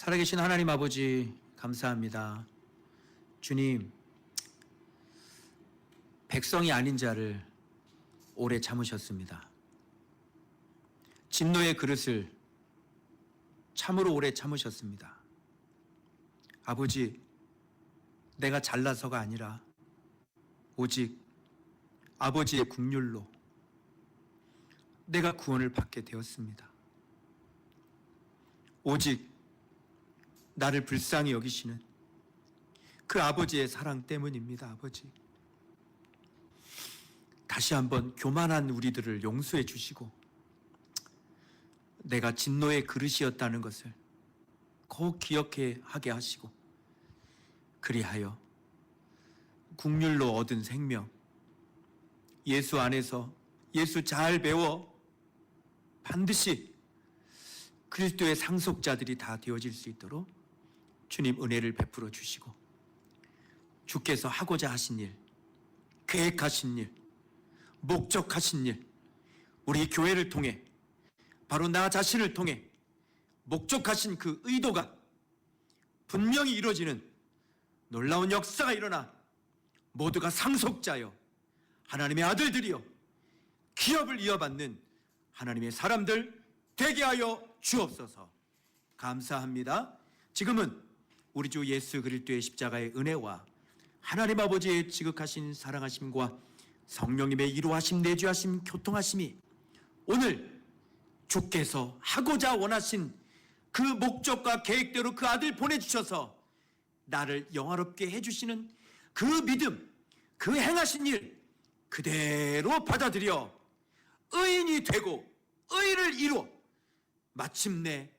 살아계신 하나님 아버지 감사합니다. 주님, 백성이 아닌 자를 오래 참으셨습니다. 진노의 그릇을 참으로 오래 참으셨습니다. 아버지, 내가 잘나서가 아니라 오직 아버지의 긍휼로 내가 구원을 받게 되었습니다. 오직 나를 불쌍히 여기시는 그 아버지의 사랑 때문입니다. 아버지, 다시 한번 교만한 우리들을 용서해 주시고 내가 진노의 그릇이었다는 것을 꼭 기억해 하게 하시고 그리하여 긍휼로 얻은 생명, 예수 안에서 예수 잘 배워 반드시 그리스도의 상속자들이 다 되어질 수 있도록 주님 은혜를 베풀어 주시고 주께서 하고자 하신 일, 계획하신 일, 목적하신 일, 우리 교회를 통해, 바로 나 자신을 통해 목적하신 그 의도가 분명히 이루어지는 놀라운 역사가 일어나 모두가 상속자여 하나님의 아들들이여 기업을 이어받는 하나님의 사람들 되게 하여 주옵소서. 감사합니다. 지금은 우리 주 예수 그리스도의 십자가의 은혜와 하나님 아버지의 지극하신 사랑하심과 성령님의 이루하심 내주하심 교통하심이 오늘 주께서 하고자 원하신 그 목적과 계획대로 그 아들 보내주셔서 나를 영화롭게 해주시는 그 믿음, 그 행하신 일 그대로 받아들여 의인이 되고 의를 이루어 마침내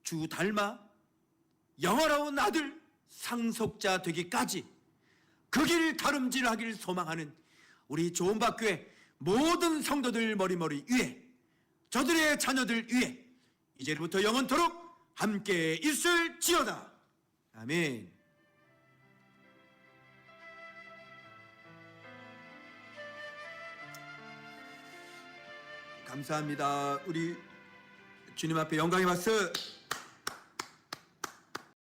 주 닮아 영화로운 아들 상속자 되기까지 그 길 다름질하기를 소망하는 우리 조은박교회 모든 성도들 머리머리 위에 저들의 자녀들 위에 이제부터 영원토록 함께 있을지어다. 아멘. 감사합니다. 우리 주님 앞에 영광의 박수.